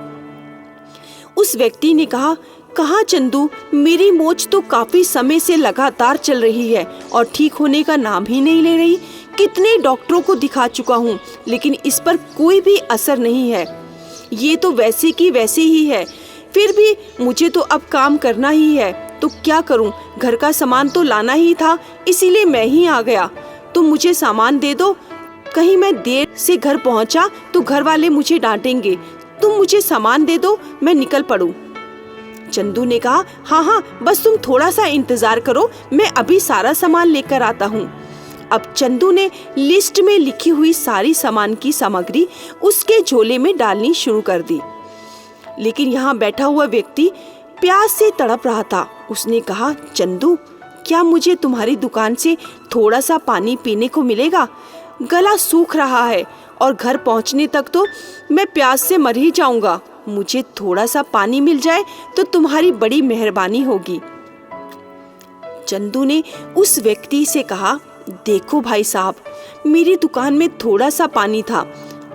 उस व्यक्ति ने कहा, कहाँ चंदू, मेरी मोच तो काफी समय से लगातार चल रही है और ठीक होने का नाम ही नहीं ले रही। कितने डॉक्टरों को दिखा चुका हूँ, लेकिन इस पर कोई भी असर नहीं है। ये तो वैसे की वैसे ही है। फिर भी मुझे तो अब काम करना ही है, तो क्या करूँ? घर का सामान तो लाना ही था, इसीलिए मैं ही आ गया। तुम मुझे सामान दे दो, कहीं मैं देर से घर पहुँचा तो घर वाले मुझे डांटेंगे। तुम मुझे सामान दे दो, मैं निकल पड़ूं। चंदू ने कहा, हाँ हाँ, बस तुम थोड़ा सा इंतजार करो, मैं अभी सारा सामान लेकर आता हूँ। अब चंदू ने लिस्ट में लिखी हुई सारी सामान की सामग्री उसके झोले में डालनी शुरू कर दी। लेकिन यहाँ बैठा हुआ व्यक्ति प्यास से तड़प रहा था। उसने कहा, चंदू, क्या मुझे तुम्हारी दुकान से थोड़ा सा पानी पीने को मिलेगा? गला सूख रहा है और घर पहुँचने तक तो मैं प्यास से मर ही जाऊंगा। मुझे थोड़ा सा पानी मिल जाए तो तुम्हारी बड़ी मेहरबानी होगी। चंदू ने उस व्यक्ति से कहा, देखो भाई साहब, मेरी दुकान में थोड़ा सा पानी था,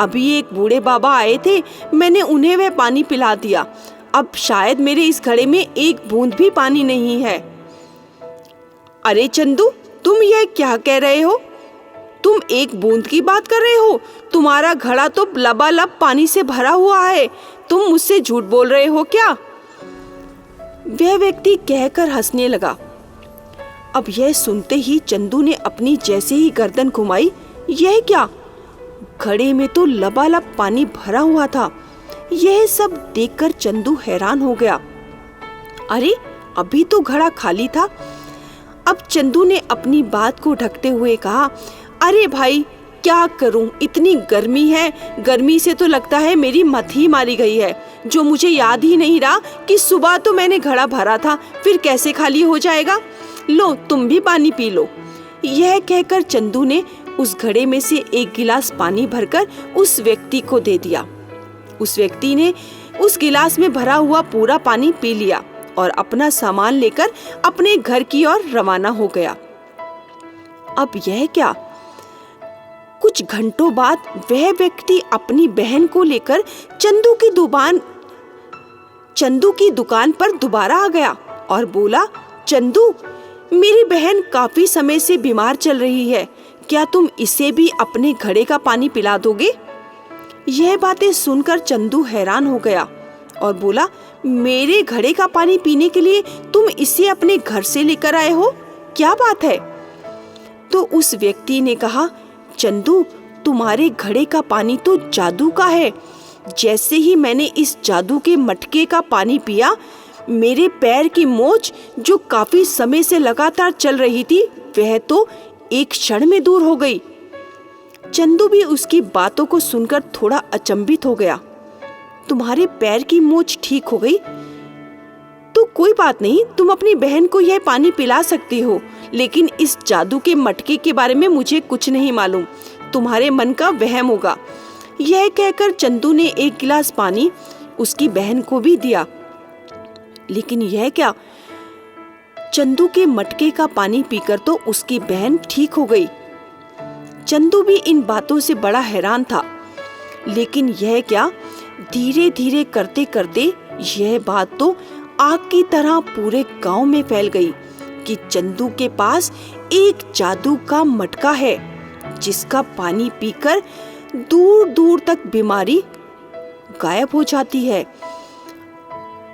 अभी एक बूढ़े बाबा आए थे, मैंने उन्हें वह पानी पिला दिया। अब शायद मेरे इस घड़े में एक बूंद भी पानी नहीं है। अरे चंदू, तुम यह क्या कह रहे हो? तुम एक बूंद की बात कर रहे हो? तुम्हारा घड़ा तो लबालब पानी से भरा हुआ है। तुम मुझसे झूठ बोल रहे हो क्या? वह व्यक्ति कहकर हंसने लगा। अब यह सुनते ही चंदू ने अपनी जैसे ही गर्दन घुमाई, यह क्या? घड़े में तो लबालब पानी भरा हुआ था। यह सब देखकर चंदू हैरान हो गया। अरे, अभी तो घड़ा खाली था। अब चंदू ने अपनी बात को ढकते हुए कहा, अरे भाई, क्या करूं, इतनी गर्मी है, गर्मी से तो लगता है मेरी मत ही मारी गई है। जो मुझे याद ही नहीं रहा कि सुबह तो मैंने घड़ा भरा था, फिर कैसे खाली हो जाएगा। लो, तुम भी पानी पी लो। यह कहकर चंदू ने उस घड़े में से एक गिलास पानी भरकर उस व्यक्ति को दे दिया। उस व्यक्ति ने उस गिलास में भरा हुआ पूरा पानी पी लिया और अपना सामान लेकर अपने घर की ओर रवाना हो गया। अब यह क्या? कुछ घंटों बाद वह व्यक्ति अपनी बहन को लेकर चंदू की दुकान पर दोबारा आ गया और बोला, चंदू, मेरी बहन काफी समय से बीमार चल रही है, क्या तुम इसे भी अपने घड़े का पानी पिला दोगे? यह बातें सुनकर चंदू हैरान हो गया और बोला, मेरे घड़े का पानी पीने के लिए तुम इसे अपने घर से लेकर आए हो? क्या बात है? तो उस व्यक्ति ने कहा, चंदू, तुम्हारे घड़े का पानी तो जादू का है। जैसे ही मैंने इस जादू के मटके का पानी पिया, मेरे पैर की मोच जो काफी समय से लगातार चल रही थी, वह तो एक क्षण में दूर हो गई। चंदू भी उसकी बातों को सुनकर थोड़ा अचंभित हो गया। तुम्हारे पैर की मोच ठीक हो गई? तो कोई बात नहीं, तुम अपनी बहन को यह पानी पिला सकती हो, लेकिन इस जादू के मटके के बारे में मुझे कुछ नहीं मालूम, तुम्हारे मन का वहम होगा। यह कहकर चंदू ने एक गिलास पानी उसकी बहन को भी दिया। लेकिन यह क्या? चंदू के मटके का पानी पीकर तो उसकी बहन ठीक हो गई। चंदू भी इन बातों से बड़ा हैरान था। लेकिन यह क्या? धीरे धीरे करते करते यह बात तो आग की तरह पूरे गांव में फैल गई कि चंदू के पास एक जादू का मटका है, जिसका पानी पीकर दूर दूर तक बीमारी गायब हो जाती है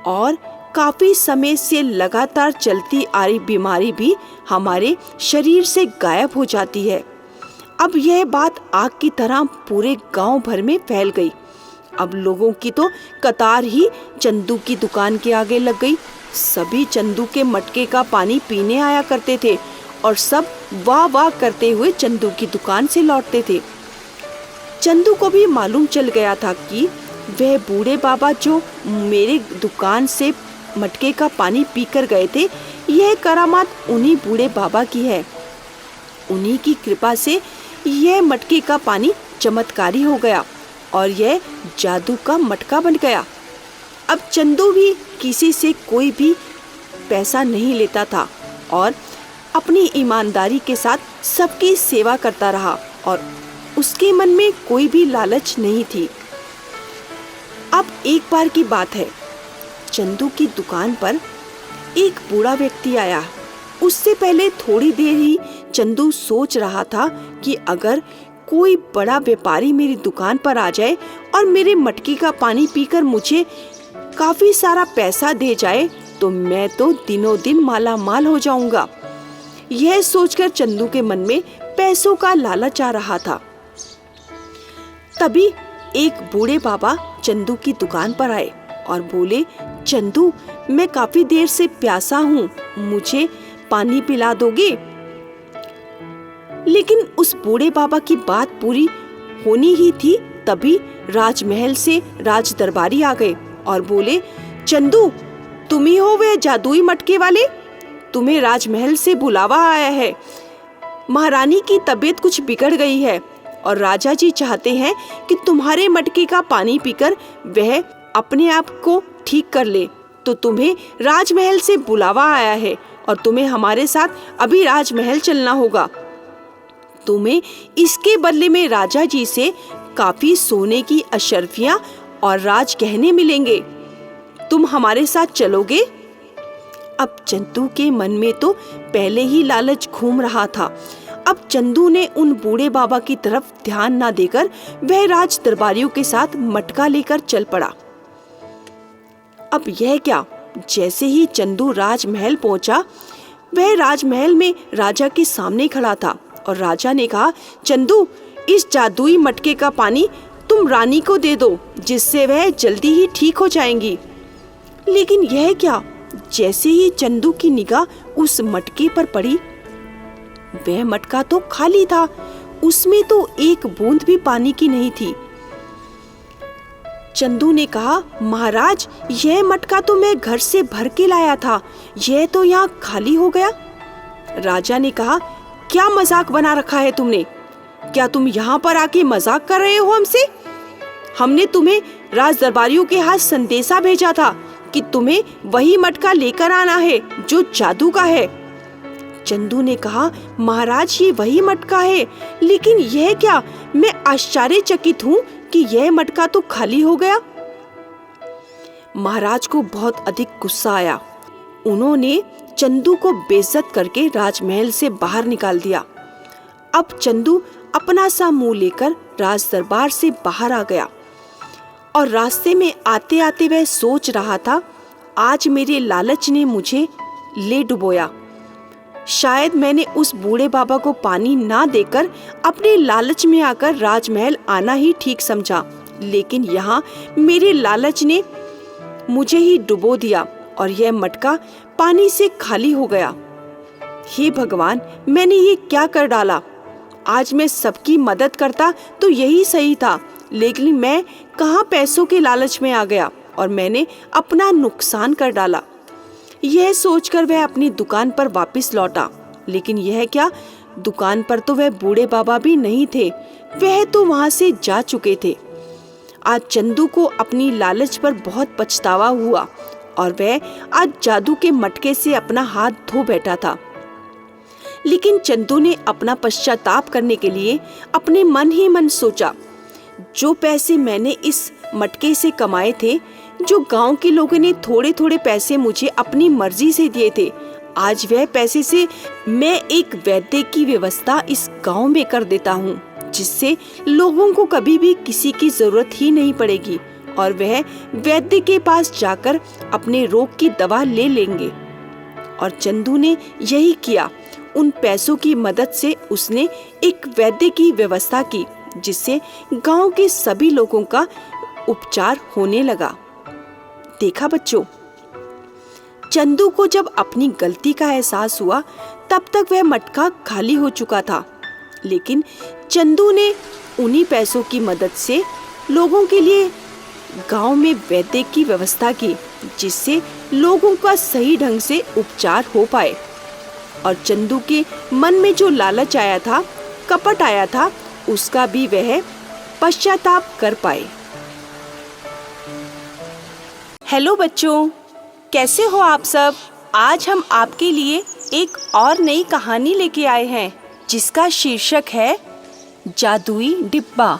और काफी समय से लगातार चलती आ रही बीमारी भी हमारे शरीर से गायब हो जाती है। अब यह बात आग की तरह पूरे गांव भर में फैल गई अब लोगों की तो कतार ही चंदू की दुकान के आगे लग गई। सभी चंदू के मटके का पानी पीने आया करते थे और सब वाह वाह करते हुए चंदू की दुकान से लौटते थे। चंदू को भी मालूम चल गया था कि वह बूढ़े बाबा जो मेरे दुकान से मटके का पानी पीकर गए थे, यह करामात उन्हीं बूढ़े बाबा की है। उन्हीं की कृपा से यह मटके का पानी चमत्कारी हो गया और यह जादू का मटका बन गया। अब चंदू भी किसी से कोई भी पैसा नहीं लेता था और अपनी ईमानदारी के साथ सबकी सेवा करता रहा और उसके मन में कोई भी लालच नहीं थी। अब एक बार की बात है, चंदू की दुकान पर एक बूढ़ा व्यक्ति आया। उससे पहले थोड़ी देर ही चंदू सोच रहा था कि अगर कोई बड़ा व्यापारी मेरी दुकान पर आ जाए और मेरे मटके का पानी पीकर मुझे काफी सारा पैसा दे जाए तो मैं तो दिनों दिन माला माल हो जाऊंगा। यह सोचकर चंदू के मन में पैसों का लालच आ रहा था। तभी एक बूढ़े बाबा चंदू की दुकान पर आए और बोले, चंदू, मैं काफी देर से प्यासा हूँ, मुझे पानी पिला दोगे? लेकिन उस बूढ़े बाबा की बात पूरी होनी ही थी, तभी राजमहल से राज दरबारी आ गए और बोले, चंदू, तुम ही हो वह जादुई मटके वाले? तुम्हें राजमहल से बुलावा आया है। महारानी की तबीयत कुछ बिगड़ गई है और राजा जी चाहते हैं कि तुम्हारे मटके का पानी पीकर वह अपने आप को ठीक कर ले। तो तुम्हें राजमहल से बुलावा आया है और तुम्हें हमारे साथ अभी राजमहल चलना होगा। तुम्हें इसके बदले में राजा जी से काफी सोने की अशर्फियां और राज गहने मिलेंगे। तुम हमारे साथ चलोगे? अब चंदू के मन में तो पहले ही लालच घूम रहा था। अब चंदू ने उन बूढ़े बाबा की तरफ ध्यान ना देकर वह राज दरबारियों के साथ मटका लेकर चल पड़ा। अब यह क्या, जैसे ही चंदू राजमहल पहुंचा, वह राजमहल में राजा के सामने खड़ा था और राजा ने कहा, चंदू, इस जादुई मटके का पानी तुम रानी को दे दो, जिससे वह जल्दी ही ठीक हो जाएंगी। लेकिन यह क्या, जैसे ही चंदू की निगाह उस मटके पर पड़ी, वह मटका तो खाली था, उसमें तो एक बूंद भी पानी की नहीं थी। चंदू ने कहा, महाराज, यह मटका तो मैं घर से भर के लाया था, यह तो यहाँ खाली हो गया। राजा ने कहा, क्या मजाक बना रखा है तुमने? क्या तुम यहाँ पर आके मजाक कर रहे हो हमसे? हमने तुम्हें राज दरबारियों के हाथ संदेशा भेजा था कि तुम्हें वही मटका लेकर आना है जो जादू का है। चंदू ने कहा, महाराज, ये वही मटका है, लेकिन यह क्या, मैं आश्चर्यचकित हूँ कि यह मटका तो खाली हो गया। महाराज को बहुत अधिक गुस्सा आया। उन्होंने चंदू को बेइज्जत करके राजमहल से बाहर निकाल दिया। अब चंदू अपना सा मुंह लेकर राज दरबार से बाहर आ गया और रास्ते में आते आते वह सोच रहा था, आज मेरे लालच ने मुझे ले डुबोया। शायद मैंने उस बूढ़े बाबा को पानी ना देकर अपने लालच में आकर राजमहल आना ही ठीक समझा, लेकिन यहाँ मेरे लालच ने मुझे ही डुबो दिया और यह मटका पानी से खाली हो गया। हे भगवान, मैंने ये क्या कर डाला? आज मैं सबकी मदद करता तो यही सही था, लेकिन मैं कहाँ पैसों के लालच में आ गया और मैंने अपना नुकसान कर डाला। यह सोचकर वह अपनी दुकान पर वापस लौटा, लेकिन यह क्या, दुकान पर तो वह बूढ़े बाबा भी नहीं थे, वह तो वहां से जा चुके थे। आज चंदू को अपनी लालच पर बहुत पछतावा हुआ और वह आज जादू के मटके से अपना हाथ धो बैठा था। लेकिन चंदू ने अपना पश्चाताप करने के लिए अपने मन ही मन सोचा, जो पैसे मैंने इस मटके से कमाए थे, जो गांव के लोगों ने थोड़े थोड़े पैसे मुझे अपनी मर्जी से दिए थे, आज वह पैसे से मैं एक वैद्य की व्यवस्था इस गांव में कर देता हूँ, जिससे लोगों को कभी भी किसी की जरूरत ही नहीं पड़ेगी और वह वैद्य के पास जाकर अपने रोग की दवा ले लेंगे। और चंदू ने यही किया। उन पैसों की मदद से उसने एक वैद्य की व्यवस्था की, जिससे गांव के सभी लोगों का उपचार होने लगा। देखा बच्चों, चंदू को जब अपनी गलती का एहसास हुआ तब तक वह मटका खाली हो चुका था, लेकिन चंदू ने उन्हीं पैसों की मदद से लोगों के लिए गांव में वैद्य की व्यवस्था की, जिससे लोगों का सही ढंग से उपचार हो पाए और चंदू के मन में जो लालच आया था, कपट आया था, उसका भी वह पश्चाताप कर पाए। हेलो बच्चों, कैसे हो आप सब? आज हम आपके लिए एक और नई कहानी लेके आए हैं, जिसका शीर्षक है जादुई डिब्बा।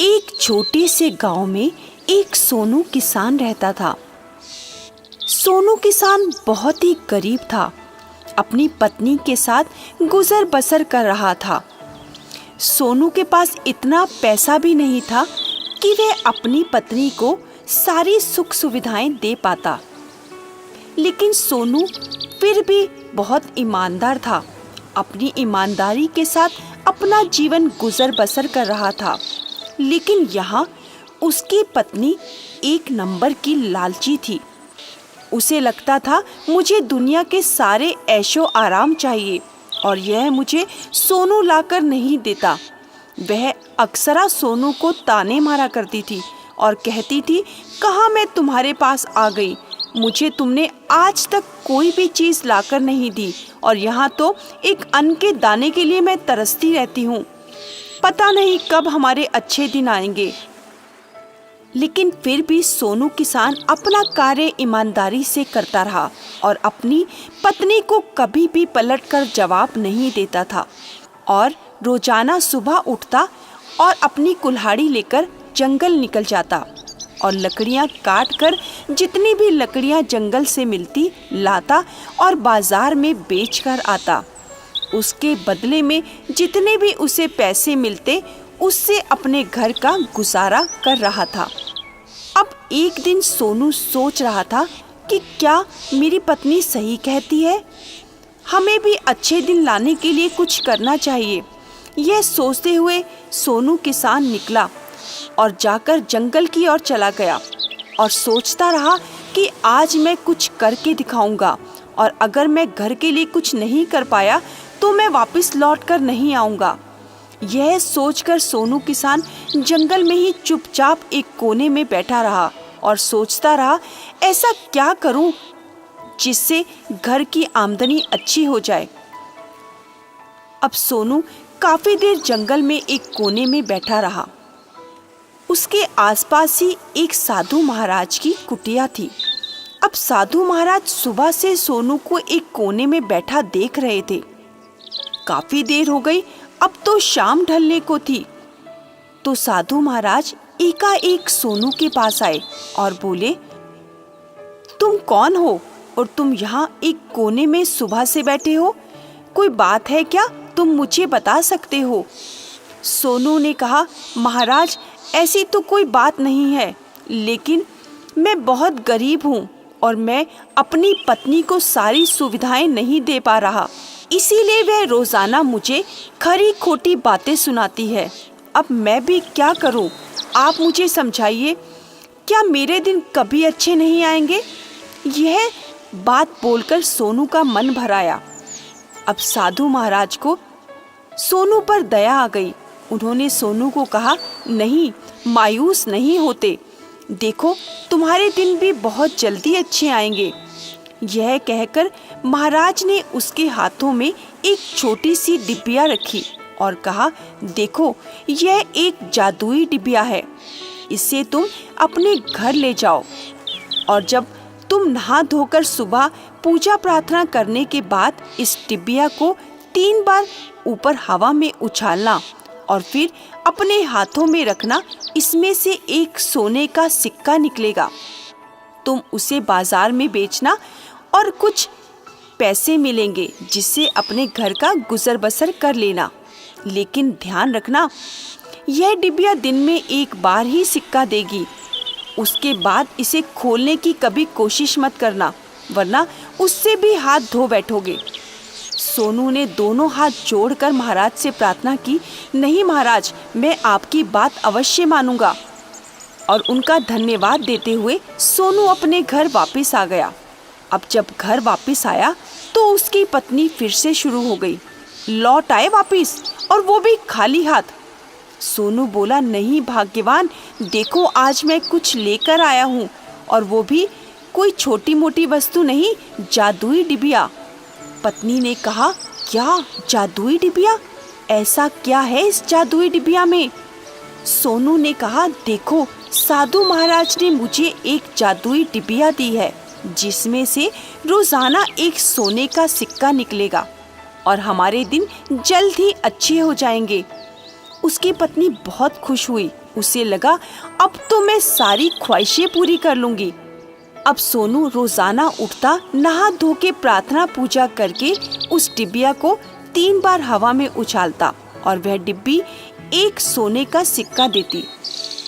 एक छोटे से गांव में एक सोनू किसान रहता था। सोनू किसान बहुत ही गरीब था, अपनी पत्नी के साथ गुजर बसर कर रहा था। सोनू के पास इतना पैसा भी नहीं था कि वह अपनी पत्नी को सारी सुख सुविधाएं दे पाता, लेकिन सोनू फिर भी बहुत ईमानदार था। अपनी ईमानदारी के साथ अपना जीवन गुजर बसर कर रहा था, लेकिन यहाँ उसकी पत्नी एक नंबर की लालची थी। उसे लगता था मुझे दुनिया के सारे ऐशो आराम चाहिए और यह मुझे सोनू लाकर नहीं देता। वह अक्सरा सोनू को ताने मारा करती थी और कहती थी, कहाँ मैं तुम्हारे पास आ गई, मुझे तुमने आज तक कोई भी चीज़ लाकर नहीं दी और यहाँ तो एक अन्न के दाने के लिए मैं तरसती रहती हूँ। पता नहीं कब हमारे अच्छे दिन आएंगे। लेकिन फिर भी सोनू किसान अपना कार्य ईमानदारी से करता रहा और अपनी पत्नी को कभी भी पलटकर जवाब नहीं देता था और रोजाना सुबह उठता और अपनी कुल्हाड़ी लेकर जंगल निकल जाता और लकड़ियां काट कर जितनी भी लकड़ियां जंगल से मिलती लाता और बाजार में बेच कर आता। उसके बदले में जितने भी उसे पैसे मिलते उससे अपने घर का गुजारा कर रहा था। अब एक दिन सोनू सोच रहा था कि क्या मेरी पत्नी सही कहती है, हमें भी अच्छे दिन लाने के लिए कुछ करना चाहिए। यह सोचते हुए सोनू किसान निकला और जाकर जंगल की ओर चला गया और सोचता रहा कि आज मैं कुछ करके दिखाऊंगा और अगर मैं घर के लिए कुछ नहीं कर पाया तो मैं वापस लौट कर नहीं आऊंगा। यह सोचकर सोनू किसान जंगल में ही चुपचाप एक कोने में बैठा रहा और सोचता रहा, ऐसा क्या करूं जिससे घर की आमदनी अच्छी हो जाए। अब सोनू काफी देर जंगल में एक कोने में बैठा रहा। उसके आसपास ही एक साधु महाराज की कुटिया थी। अब साधु महाराज सुबह से सोनू को एक कोने में बैठा देख रहे थे। काफी देर हो गई, अब तो शाम ढलने को थी। तो साधु महाराज एकाएक सोनू के पास आए और बोले, तुम कौन हो और तुम यहाँ एक कोने में सुबह से बैठे हो? कोई बात है क्या, तुम मुझे बता सकते हो? सोनू ने कहा, महाराज ऐसी तो कोई बात नहीं है, लेकिन मैं बहुत गरीब हूँ और मैं अपनी पत्नी को सारी सुविधाएं नहीं दे पा रहा, इसीलिए वह रोजाना मुझे खरी खोटी बातें सुनाती है। अब मैं भी क्या करूं? आप मुझे समझाइए, क्या मेरे दिन कभी अच्छे नहीं आएंगे? यह बात बोलकर सोनू का मन भर आया। अब साधु महाराज को सोनू पर दया आ गई। उन्होंने सोनू को कहा, नहीं, मायूस नहीं होते, देखो तुम्हारे दिन भी बहुत जल्दी अच्छे आएंगे। यह कहकर महाराज ने उसके हाथों में एक छोटी सी डिबिया रखी और कहा, देखो यह एक जादुई डिबिया है, इसे तुम अपने घर ले जाओ और जब तुम नहा धोकर सुबह पूजा प्रार्थना करने के बाद इस डिबिया को 3 बार ऊपर हवा में उछालना और फिर अपने हाथों में रखना। इसमें से एक सोने का सिक्का निकलेगा, तुम उसे बाजार में बेचना और कुछ पैसे मिलेंगे जिससे अपने घर का गुजर बसर कर लेना। लेकिन ध्यान रखना, यह डिबिया दिन में एक बार ही सिक्का देगी, उसके बाद इसे खोलने की कभी कोशिश मत करना, वरना उससे भी हाथ धो बैठोगे। सोनू ने दोनों हाथ जोड़कर महाराज से प्रार्थना की, नहीं महाराज, मैं आपकी बात अवश्य मानूंगा। और उनका धन्यवाद देते हुए सोनू अपने घर वापस आ गया। अब जब घर वापस आया तो उसकी पत्नी फिर से शुरू हो गई। लौट आए वापस, और वो भी खाली हाथ। सोनू बोला, नहीं भाग्यवान, देखो आज मैं कुछ लेकर आया हूँ, और वो भी कोई छोटी मोटी वस्तु नहीं, जादुई डिबिया। पत्नी ने कहा, क्या जादुई डिबिया? ऐसा क्या है इस जादुई डिबिया में? सोनू ने कहा, देखो साधु महाराज ने मुझे एक जादुई डिबिया दी है, जिसमें से रोजाना एक सोने का सिक्का निकलेगा और हमारे दिन जल्द ही अच्छे हो जाएंगे। उसकी पत्नी बहुत खुश हुई। उसे लगा, अब तो मैं सारी ख्वाहिशें पूरी कर लूंगी। अब सोनू रोजाना उठता, नहा धो के प्रार्थना पूजा करके उस डिबिया को 3 बार हवा में उछालता और वह डिब्बी एक सोने का सिक्का देती।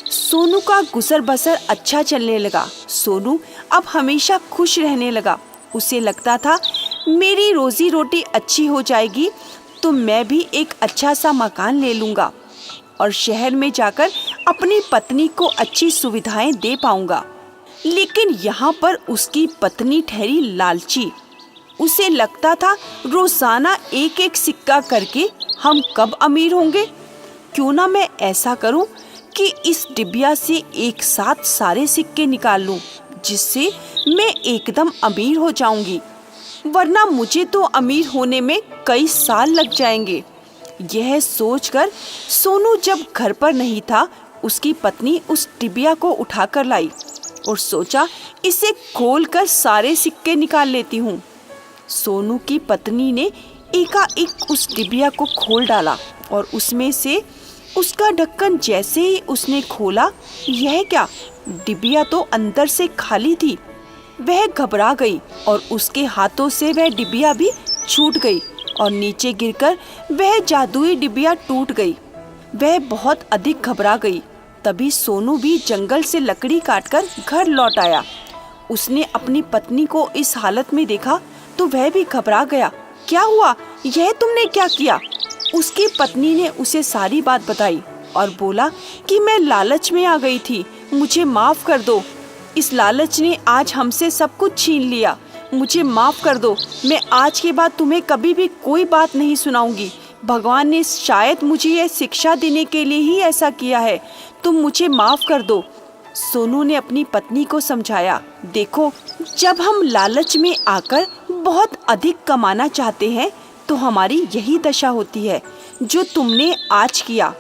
सोनू का गुजर बसर अच्छा चलने लगा। सोनू अब हमेशा खुश रहने लगा। उसे लगता था, मेरी रोजी रोटी अच्छी हो जाएगी तो मैं भी एक अच्छा सा मकान ले लूंगा और शहर में जाकर अपनी पत्नी को अच्छी सुविधाएं दे पाऊंगा। लेकिन यहाँ पर उसकी पत्नी ठहरी लालची। उसे लगता था, रोजाना एक एक सिक्का करके हम कब अमीर होंगे? क्यों ना मैं ऐसा करूं कि इस डिबिया से एक साथ सारे सिक्के निकाल लूं, जिससे मैं एकदम अमीर हो जाऊंगी, वरना मुझे तो अमीर होने में कई साल लग जाएंगे। यह सोचकर सोनू जब घर पर नहीं था, उसकी पत्नी उस डिबिया को उठाकर लाई और सोचा, इसे खोलकर सारे सिक्के निकाल लेती हूँ। सोनू की पत्नी ने एकाएक उस डिबिया को खोल डाला और उसमें से उसका ढक्कन जैसे ही उसने खोला, यह क्या, डिबिया तो अंदर से खाली थी। वह घबरा गई और उसके हाथों से वह डिबिया भी छूट गई और नीचे गिरकर वह जादुई डिबिया टूट गई। वह बहुत अधिक घबरा गई। तभी सोनू भी जंगल से लकड़ी काटकर घर लौट आया। उसने अपनी पत्नी को इस हालत में देखा तो वह भी घबरा गया। क्या हुआ? यह तुमने क्या किया? उसकी पत्नी ने उसे सारी बात बताई और बोला कि मैं लालच में आ गई थी, मुझे माफ कर दो। इस लालच ने आज हमसे सब कुछ छीन लिया, मुझे माफ कर दो। मैं आज के बाद तुम्हें कभी भी कोई बात नहीं सुनाऊंगी। भगवान ने शायद मुझे यह शिक्षा देने के लिए ही ऐसा किया है। तुम मुझे माफ कर दो। सोनू ने अपनी पत्नी को समझाया, देखो, जब हम लालच में आकर बहुत अधिक कमाना चाहते हैं तो हमारी यही दशा होती है जो तुमने आज किया,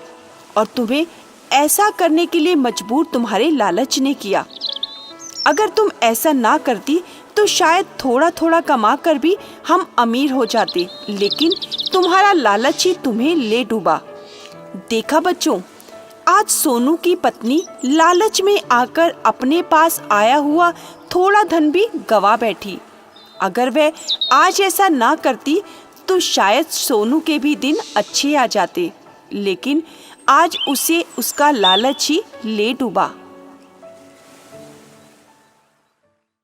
और तुम्हें ऐसा करने के लिए मजबूर तुम्हारे लालच ने किया। अगर तुम ऐसा ना करती तो शायद थोड़ा थोड़ा कमा कर भी हम अमीर हो जाते, लेकिन तुम्हारा लालच ही तुम्हें ले डूबा। देखा बच्चों, आज सोनू की पत्नी लालच में आकर अपने पास आया हुआ थोड़ा धन भी गवा बैठी। अगर वह आज ऐसा ना करती तो शायद सोनू के भी दिन अच्छे आ जाते, लेकिन आज उसे उसका लालच ही ले डूबा।